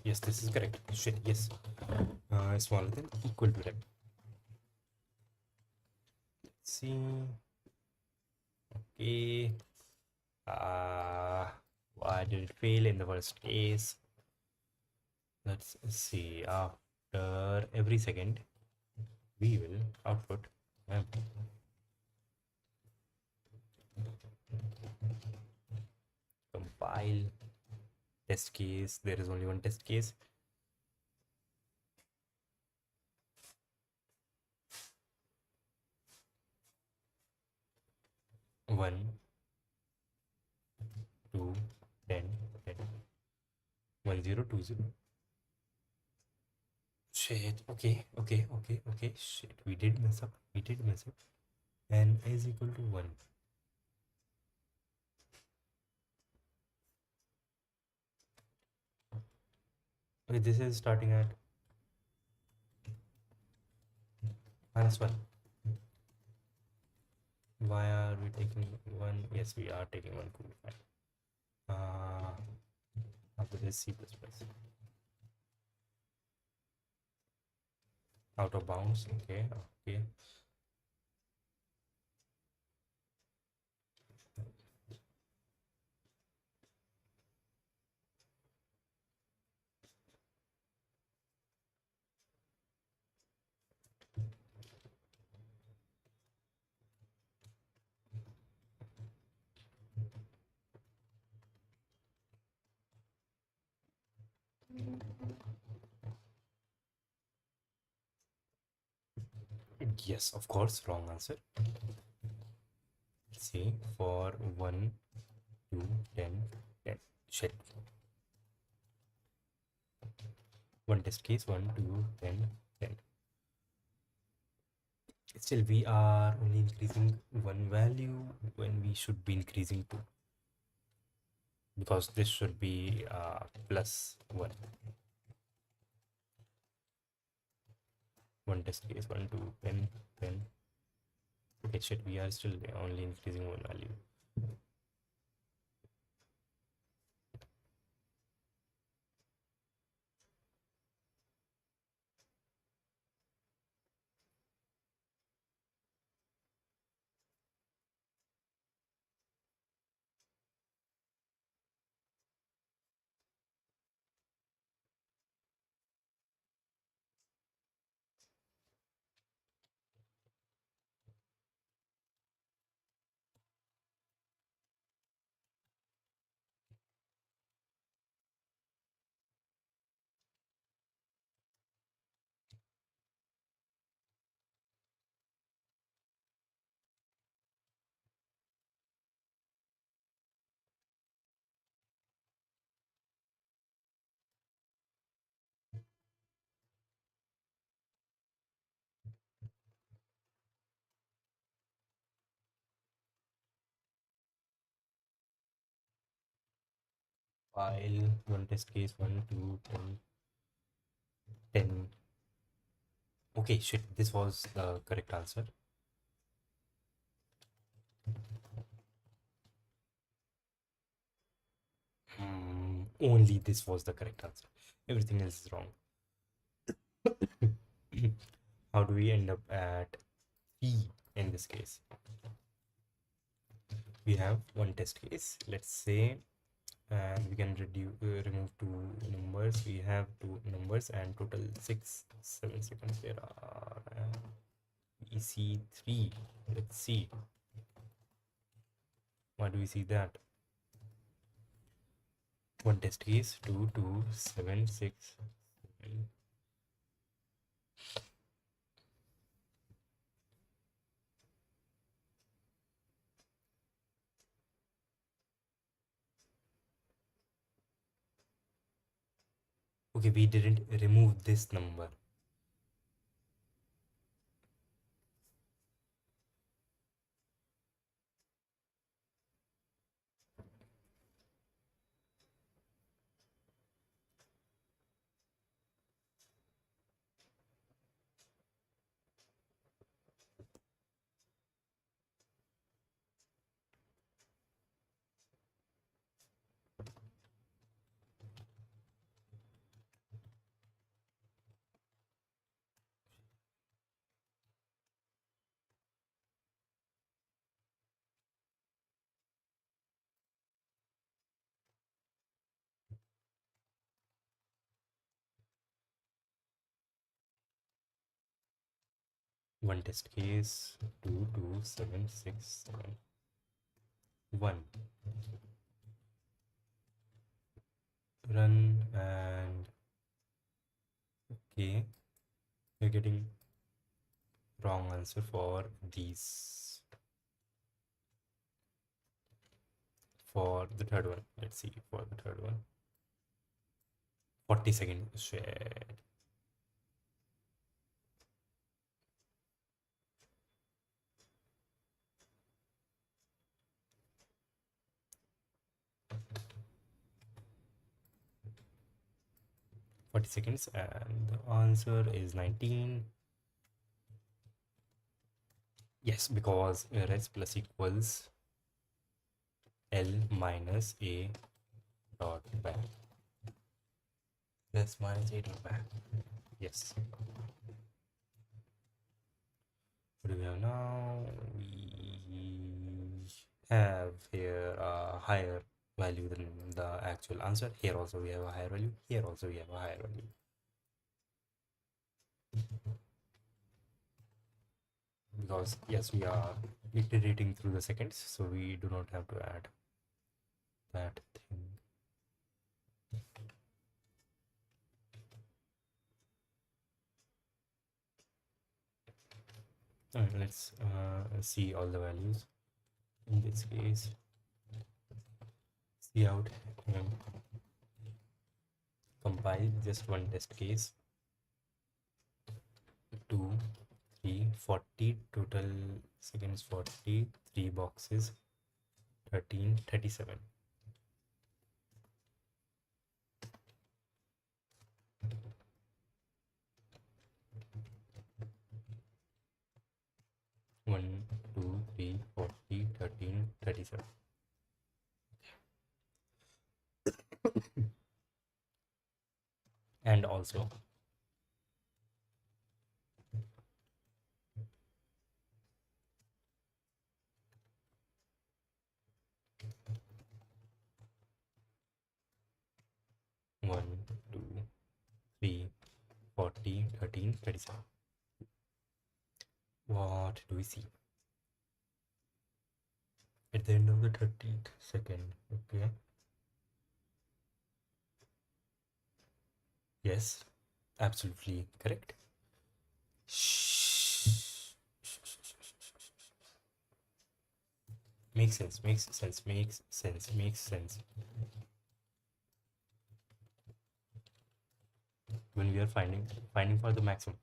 Yes, this is correct. Shit, yes. Smaller than equal to rem. Let's see. Okay. Why did it fail in the first case? Let's see. After every second, we will output compile test case. There is only one test case. One, two, 10, 10. 1020. Shit. Okay, okay, okay, okay. Shit. We did mess up. We did mess up. N is equal to 1. Okay, this is starting at -1. Why are we taking 1? Yes, we are taking 1. Cool. Fine. After this, C++. Out of bounds. Okay, okay. Yes, of course. Wrong answer. See, for 1, 2, 10, 10. Shit. One test case, 1, 2, 10, 10. Still, we are only increasing one value when we should be increasing two, because this should be +1. One test case, 1, 2, 10, 10. Okay, shit, we are still only increasing one value. While one test case, 1, 2, 10, 10. Okay, shit, this was the correct answer. Only this was the correct answer. Everything else is wrong. How do we end up at P in this case? We have one test case, let's say, and we can remove two numbers. We have two numbers and total 6, 7 seconds there are. We see 3. Let's see. Why do we see that? One test case, 2, 2, 7, 6, 7. Okay, we didn't remove this number. One test case, 2, 2, 7, 6, 7, 1. run, and okay, you're getting wrong answer for these. For the third one, let's see, for the third one, 40 seconds. Shit. 40 seconds, and the answer is 19. Yes, because res plus equals L minus A dot back. Res minus A dot back. Yes. What do we have now? We have here a higher value than the actual answer. Here also we have a higher value. Here also we have a higher value. Because yes, we are iterating through the seconds, so we do not have to add that thing. Alright, let's see all the values. In this case, see out, compile just one test case. 2, 3, 40 total seconds, 40, 3 boxes, 13, 37. One, 2, 3, 40, 13, 37. And also 1, 2, 3, 40, 13, 37. What do we see? At the end of the 30th second, okay. Yes, absolutely correct. Makes sense, makes sense, makes sense, makes sense. When we are finding for the maximum,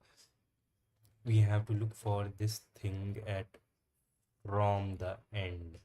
we have to look for this thing at from the end.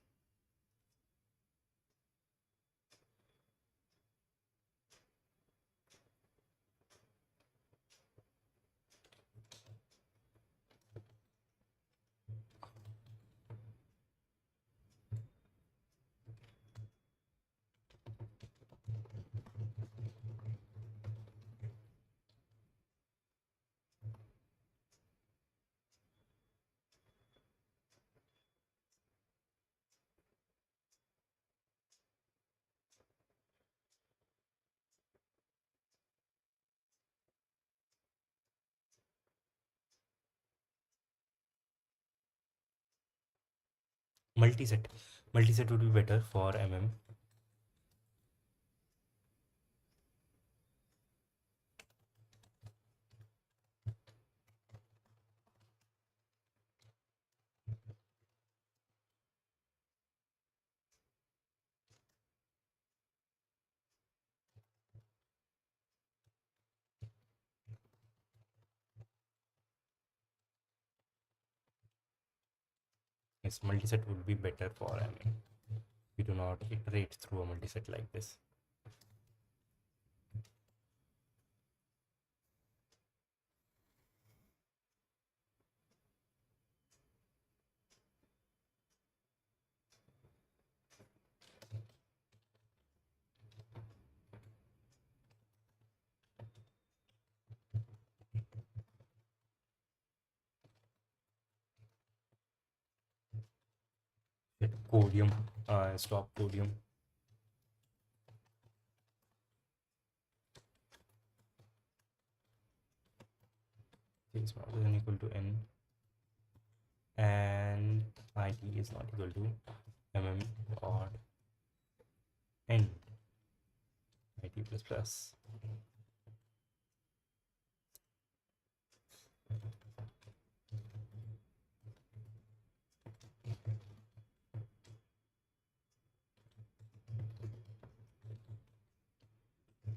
Multiset would be better for mm. Yes, multiset would be better for mm. We do not iterate through a multiset like this. Codium, stop codium. Is not equal to n, and it is not equal to mm or n. It plus plus.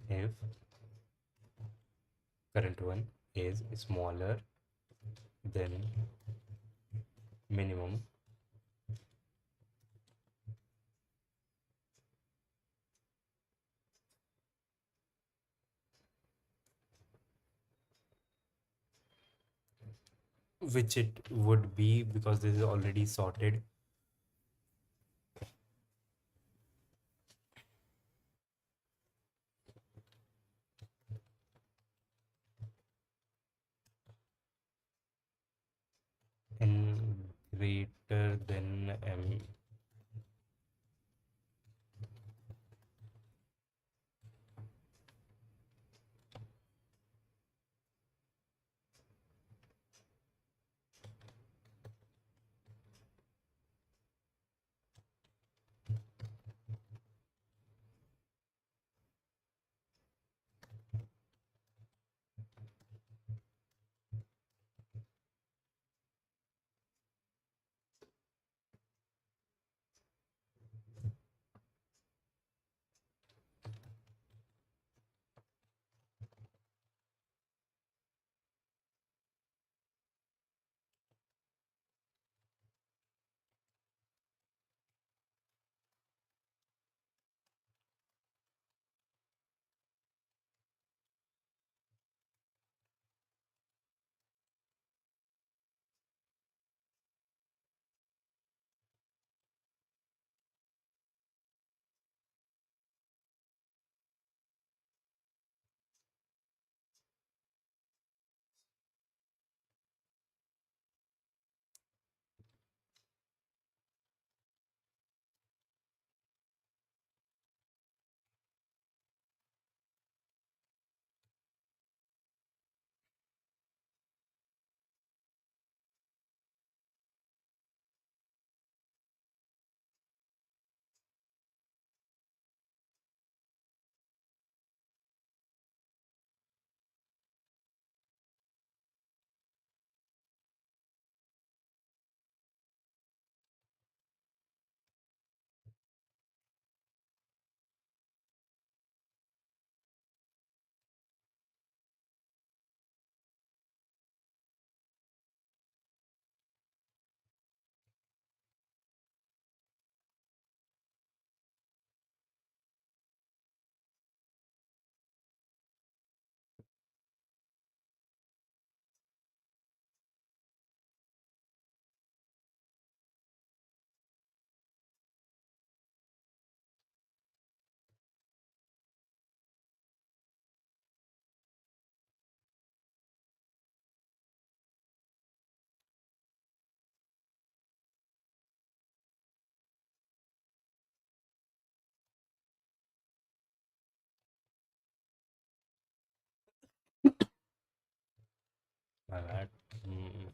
If current one is smaller than minimum, which it would be because this is already sorted. N greater than M. My bad. Mm.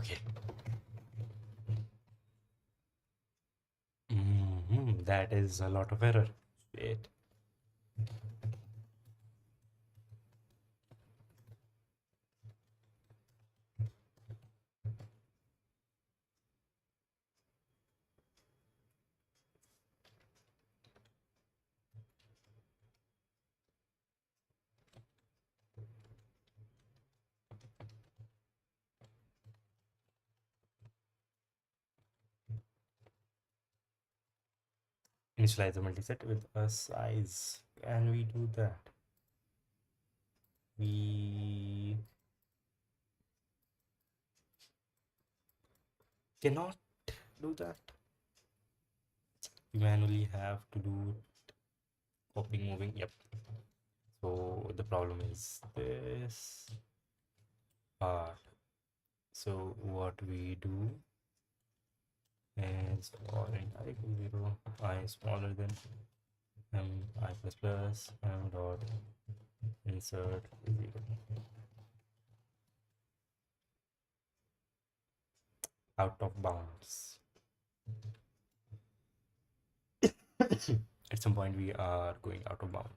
Okay. That is a lot of error. Shit. Initialize the multiset with a size. Can we do that? We cannot do that. We manually have to do copying, moving. Yep. So the problem is this part. So what we do is for in I equals 0, I smaller than m I plus plus m dot insert 0 out of bounds. At some point we are going out of bounds.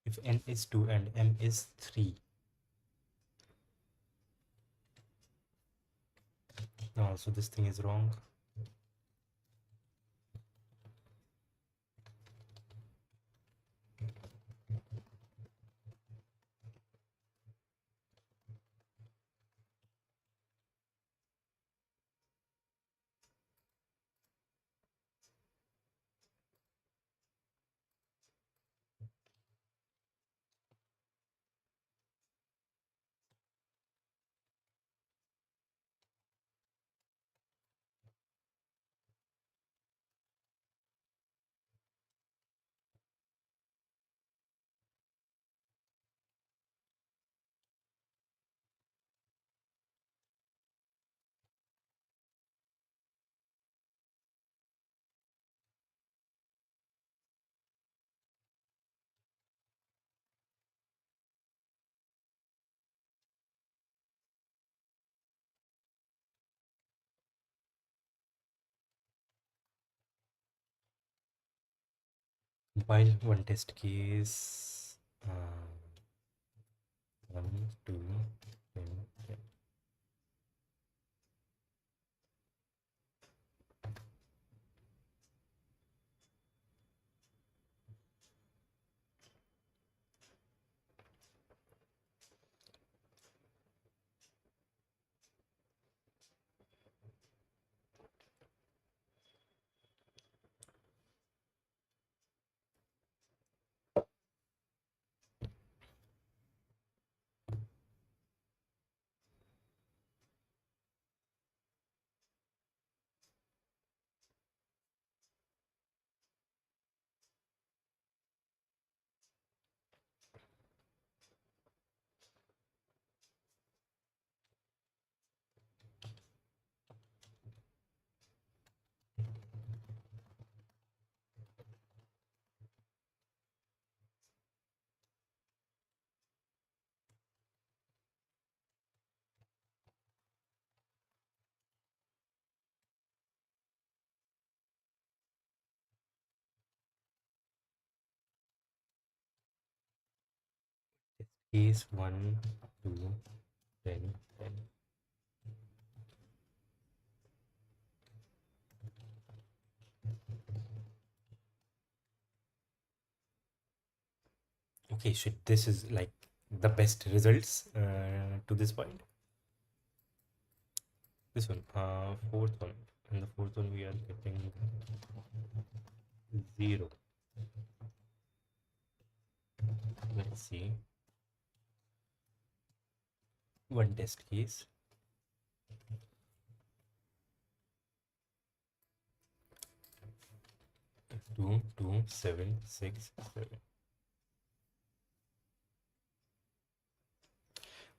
If n is 2 and m is 3. No, so this thing is wrong. Compile one test case. 1, 2, 3. case 1, 2, 10, 10. Okay, shit, this is like the best results to this point. This one, fourth one. And the fourth one we are getting 0. Let's see. One test case. 2, 2, 7, 6, 7.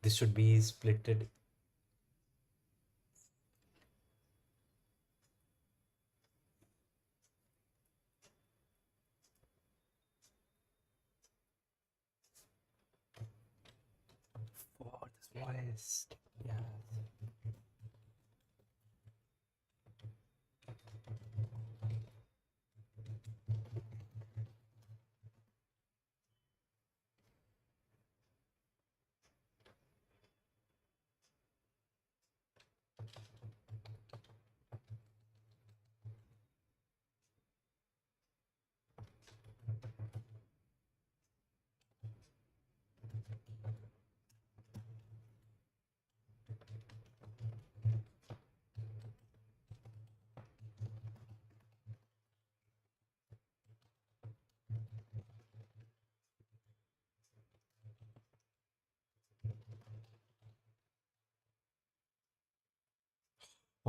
This should be splitted. For the smallest. Yeah.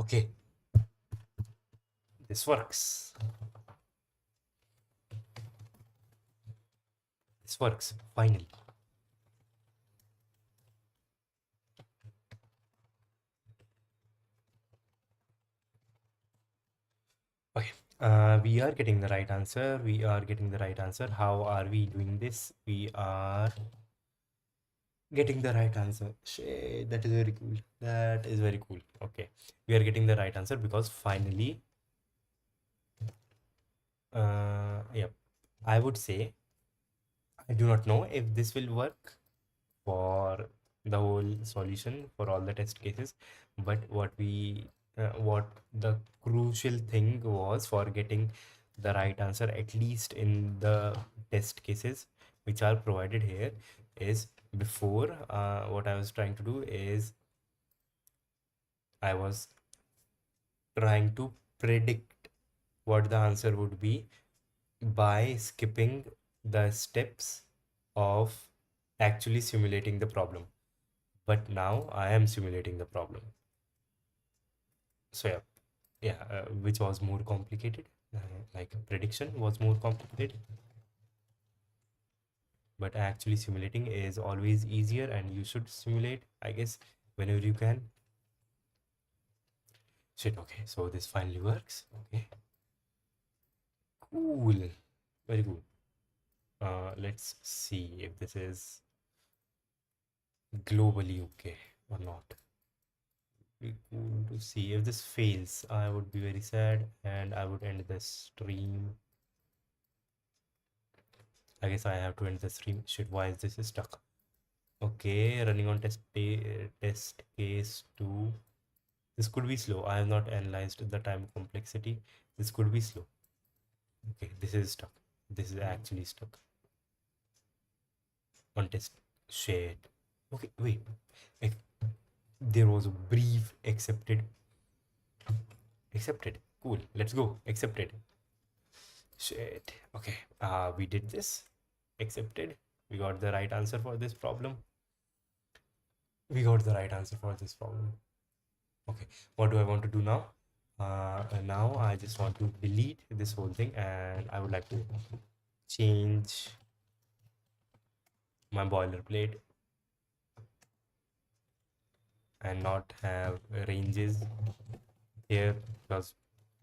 Okay, this works. This works, finally. Okay, we are getting the right answer. We are getting the right answer. How are we doing this? We are getting the right answer. Shit, that is very cool. That is very cool. Okay, we are getting the right answer because finally, yep, I would say I do not know if this will work for the whole solution for all the test cases, but what the crucial thing was for getting the right answer, at least in the test cases which are provided here, is before what I was trying to do is I was trying to predict what the answer would be by skipping the steps of actually simulating the problem. But now I am simulating the problem. So which was more complicated. Like prediction was more complicated, but actually simulating is always easier, and you should simulate, I guess, whenever you can. Shit. Okay, so this finally works. Okay, cool, very cool. Let's see if this is globally okay or not. Be cool to see. If this fails, I would be very sad and I would end the stream. I guess I have to end the stream. Shit, why is this stuck? Okay, running on test case 2. This could be slow. I have not analyzed the time complexity. This could be slow. Okay, this is stuck. This is actually stuck. On test. Shit. Okay, wait. There was a brief accepted. Accepted. Cool. Let's go. Accepted. Shit. Okay. We did this. Accepted. We got the right answer for this problem. We got the right answer for this problem. Okay. What do I want to do now? Now I just want to delete this whole thing, and I would like to change my boilerplate and not have ranges here because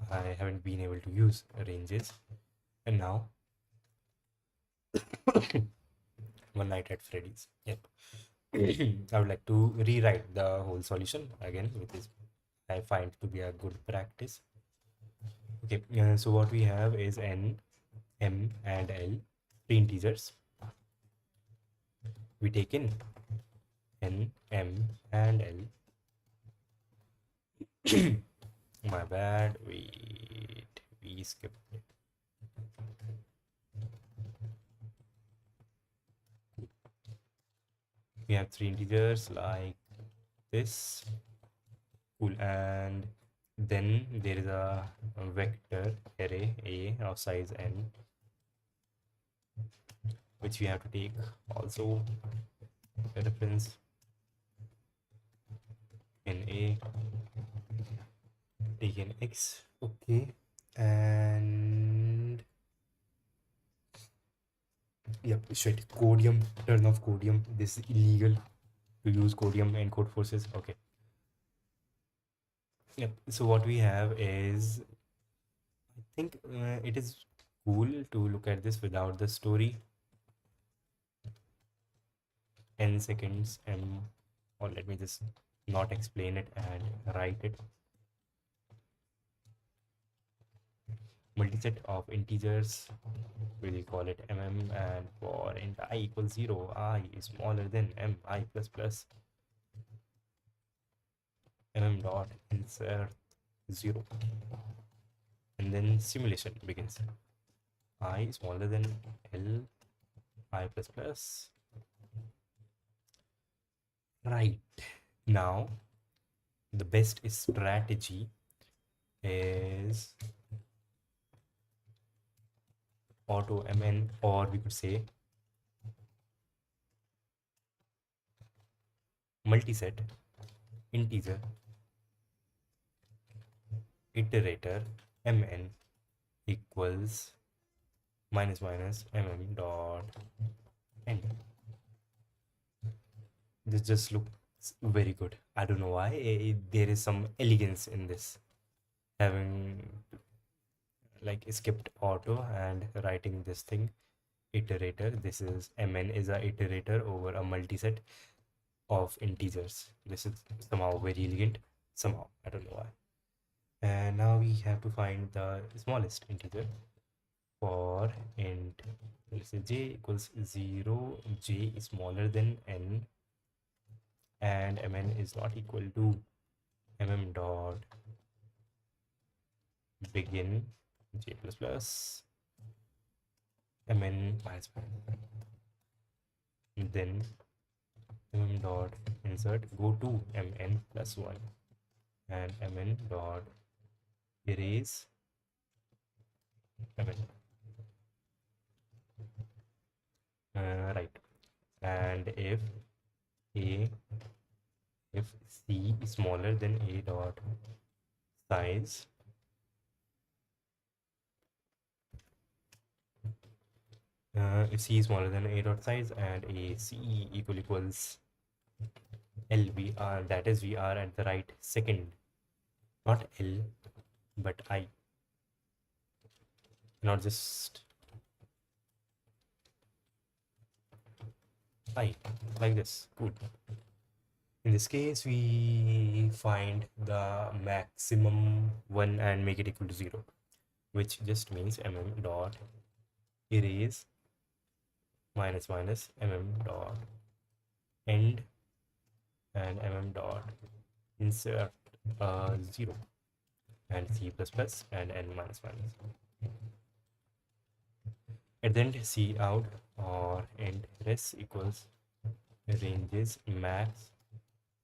I haven't been able to use ranges. And now One Night at Freddy's. Yep. I would like to rewrite the whole solution again, which is I find to be a good practice. Okay, so what we have is n, m, and l, three integers. we take in N, M, and L. My bad. Wait, we skipped. We have three integers like this. Cool. And then there is a vector array A of size n, which we have to take also a reference in A, take in X. Okay. And yep, shit. Codium, turn off Codium. This is illegal to use Codium and code forces. Okay. Yep. So what we have is, I think it is cool to look at this without the story. N seconds M, or let me just not explain it and write it. Multiset of integers, we call it and for int I equals 0, I is smaller than mi plus plus dot insert 0, and then simulation begins. I smaller than l I plus plus. Right, now the best strategy is auto mn, or we could say multiset integer iterator mn equals minus minus dot end. This just looks very good. I don't know why. There is some elegance in this, having like skipped auto and writing this thing iterator. This is mn is a iterator over a multiset of integers. This is somehow very elegant. Somehow, I don't know why. And now we have to find the smallest integer for int, let's say j equals 0, j is smaller than n, and mn is not equal to dot begin j plus plus mn minus 1, then dot insert go to mn plus 1, and mn dot erase mn. Right, and if c is smaller than a dot size, if c is smaller than a dot size and a c equals l, we are, that is, we are at the right second, not l but I, not just I, like this. Cool. In this case, we find the maximum one and make it equal to 0, which just means dot erase minus minus dot end, and dot insert 0, and c plus plus and n minus minus. And then c out or end res equals ranges max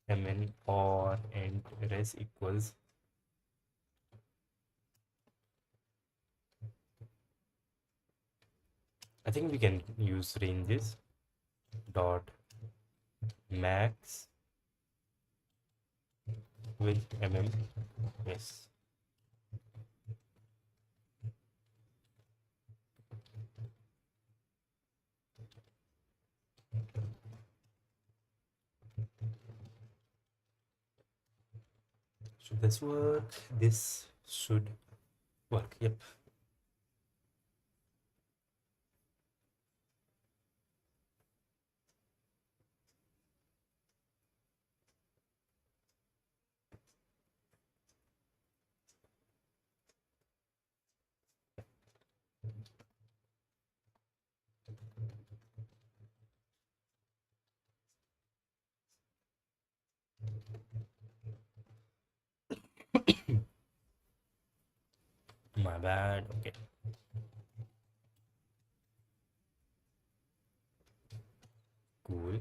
mn, or end res equals I think we can use ranges dot max with yes. Should this work? This should work. Yep. My bad. Okay. Cool.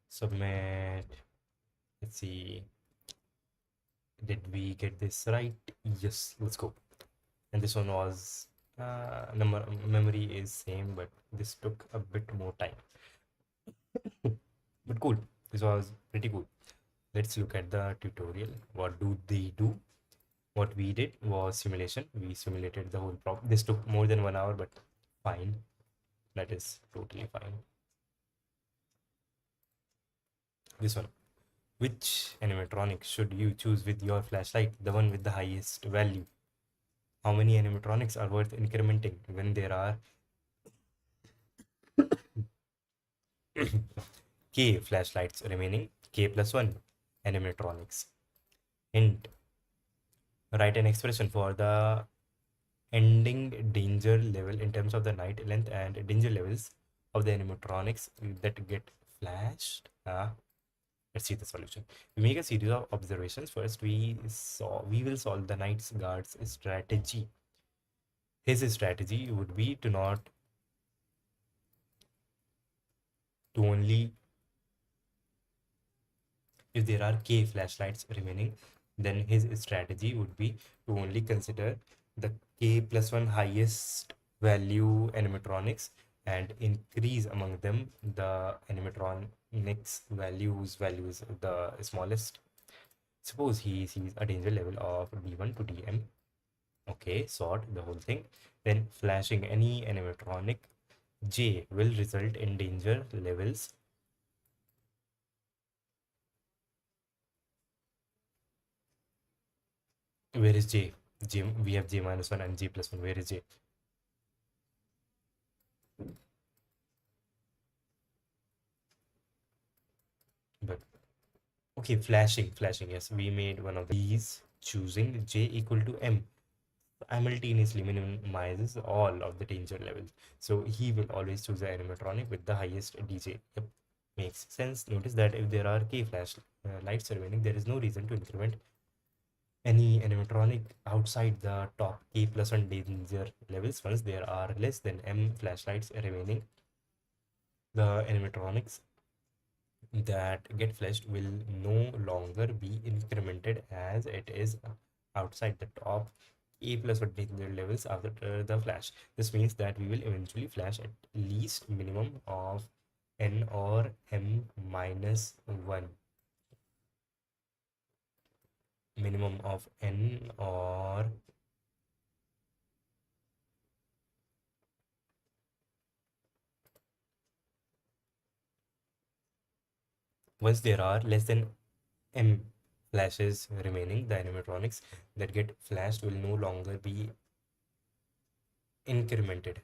Submit. Let's see. Did we get this right? Yes. Let's go. And this one was number memory is same, but this took a bit more time. But cool. This was pretty cool. Let's look at the tutorial. What do they do? What we did was simulation. We simulated the whole problem. This took more than 1 hour, but fine. That is totally fine. This one. Which animatronic should you choose with your flashlight? The one with the highest value. How many animatronics are worth incrementing when there are k flashlights remaining? K plus 1 animatronics. Hint. Write an expression for the ending danger level in terms of the night length and danger levels of the animatronics that get flashed. Let's see the solution. We make a series of observations. First, we will solve the night guard's strategy. His strategy would be to only, if there are k flashlights remaining, then his strategy would be to only consider the k plus 1 highest value animatronics and increase among them the animatronics values the smallest. Suppose he sees a danger level of d1 to dm. Okay, sort the whole thing. Then flashing any animatronic j will result in danger levels. Where is j? We have j minus 1 and j plus 1. Where is j? But okay, flashing. Yes, we made one of these. Choosing j equal to m simultaneously minimizes all of the danger levels. So he will always choose the animatronic with the highest DJ. Yep, makes sense. Notice that if there are k flash lights remaining, there is no reason to increment any animatronic outside the top k plus 1 danger levels. Once there are less than m flashlights remaining, the animatronics that get flashed will no longer be incremented as it is outside the top a plus 1 danger levels after the flash. This means that we will eventually flash at least minimum of n or m minus 1. Minimum of n or once there are less than m flashes remaining, the animatronics that get flashed will no longer be incremented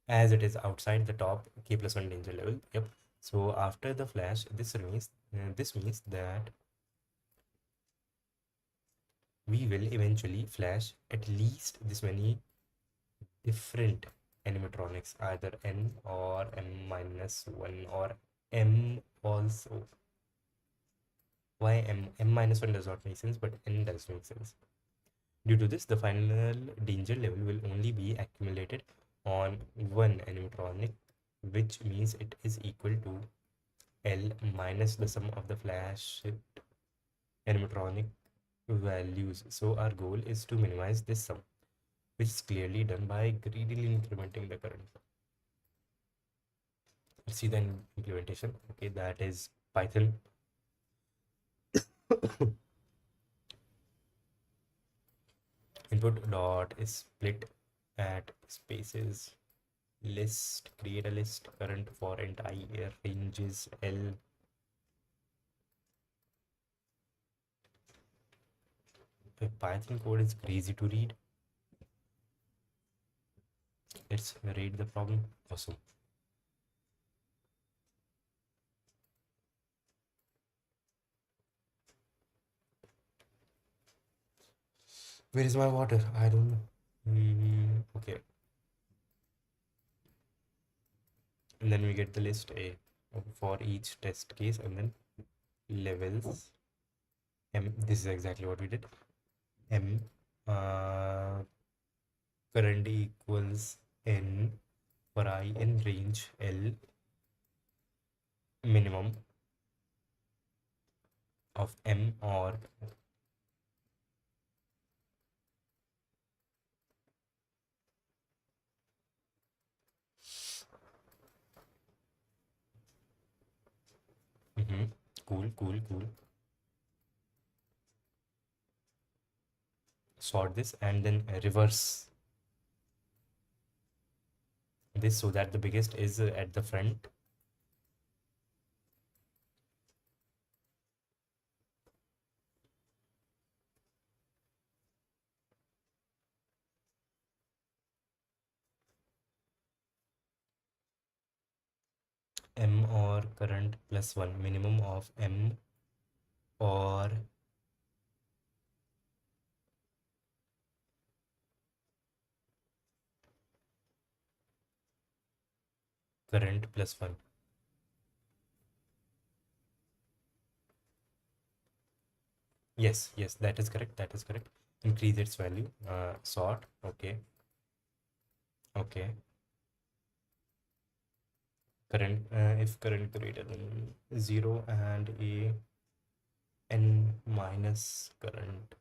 as it is outside the top k plus 1 danger level. Yep. So after the flash, this means that we will eventually flash at least this many different animatronics, either n or m minus 1 or m also. Why m? M minus 1 does not make sense, but n does make sense. Due to this, the final danger level will only be accumulated on one animatronic, which means it is equal to L minus the sum of the flash animatronic values. So our goal is to minimize this sum, which is clearly done by greedily incrementing the current. Let's see the implementation. Okay, that is Python. Input dot is split at spaces list, create a list current for entire ranges L. The Python code is crazy to read. Let's read the problem. Awesome. Where is my water? I don't know. Okay, and then we get the list A for each test case, and then levels M. This is exactly what we did. M uh, current equals N for I in range L minimum of M or cool, cool, cool. Sort this and then reverse this so that the biggest is at the front. M or current plus 1 minimum of M or current plus 1. Yes, yes, that is correct. That is correct. Increase its value. Sort. Okay. Okay. Current, if current greater than 0 and a n minus current.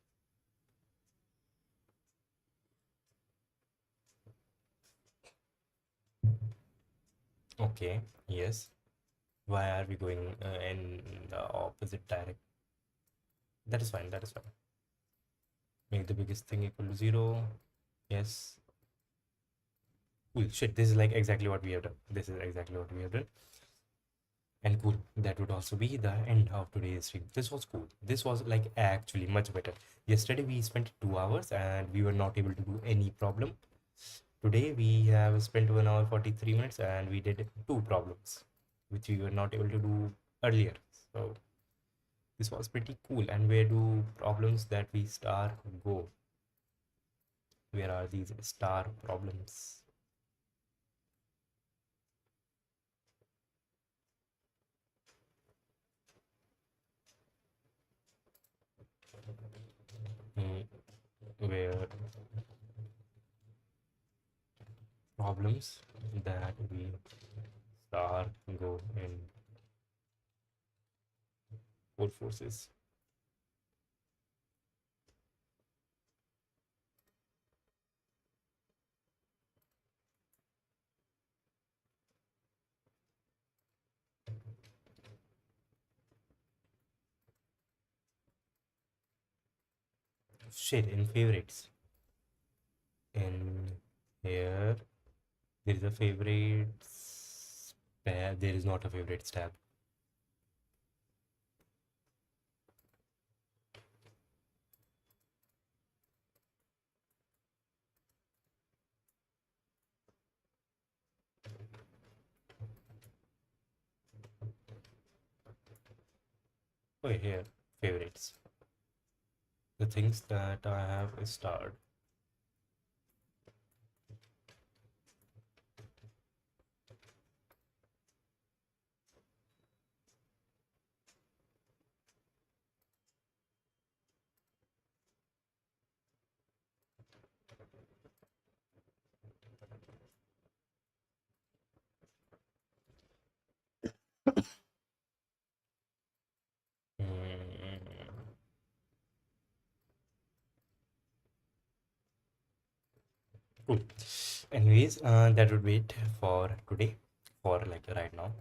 Okay. Yes. Why are we going in the opposite direction? That is fine. That is fine. Make the biggest thing equal to 0. Yes. Cool. Shit. This is like exactly what we have done. This is exactly what we have done. And cool, that would also be the end of today's stream. This was cool. This was like actually much better. Yesterday we spent 2 hours and we were not able to do any problem. Today we have spent 1 hour 43 minutes and we did two problems, which we were not able to do earlier. So this was pretty cool. And where do problems that we star go? Where are these star problems? Where problems that we star go in core forces. Shit, in favorites. In here, there is a favorites tab. There is not a favorites tab. Oh, here, favorites. The things that I have starred. Mm, cool. Anyways, that would be it for today, for like right now.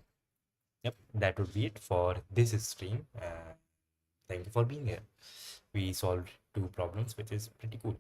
Yep, that would be it for this stream. Thank you for being here. We solved two problems, which is pretty cool.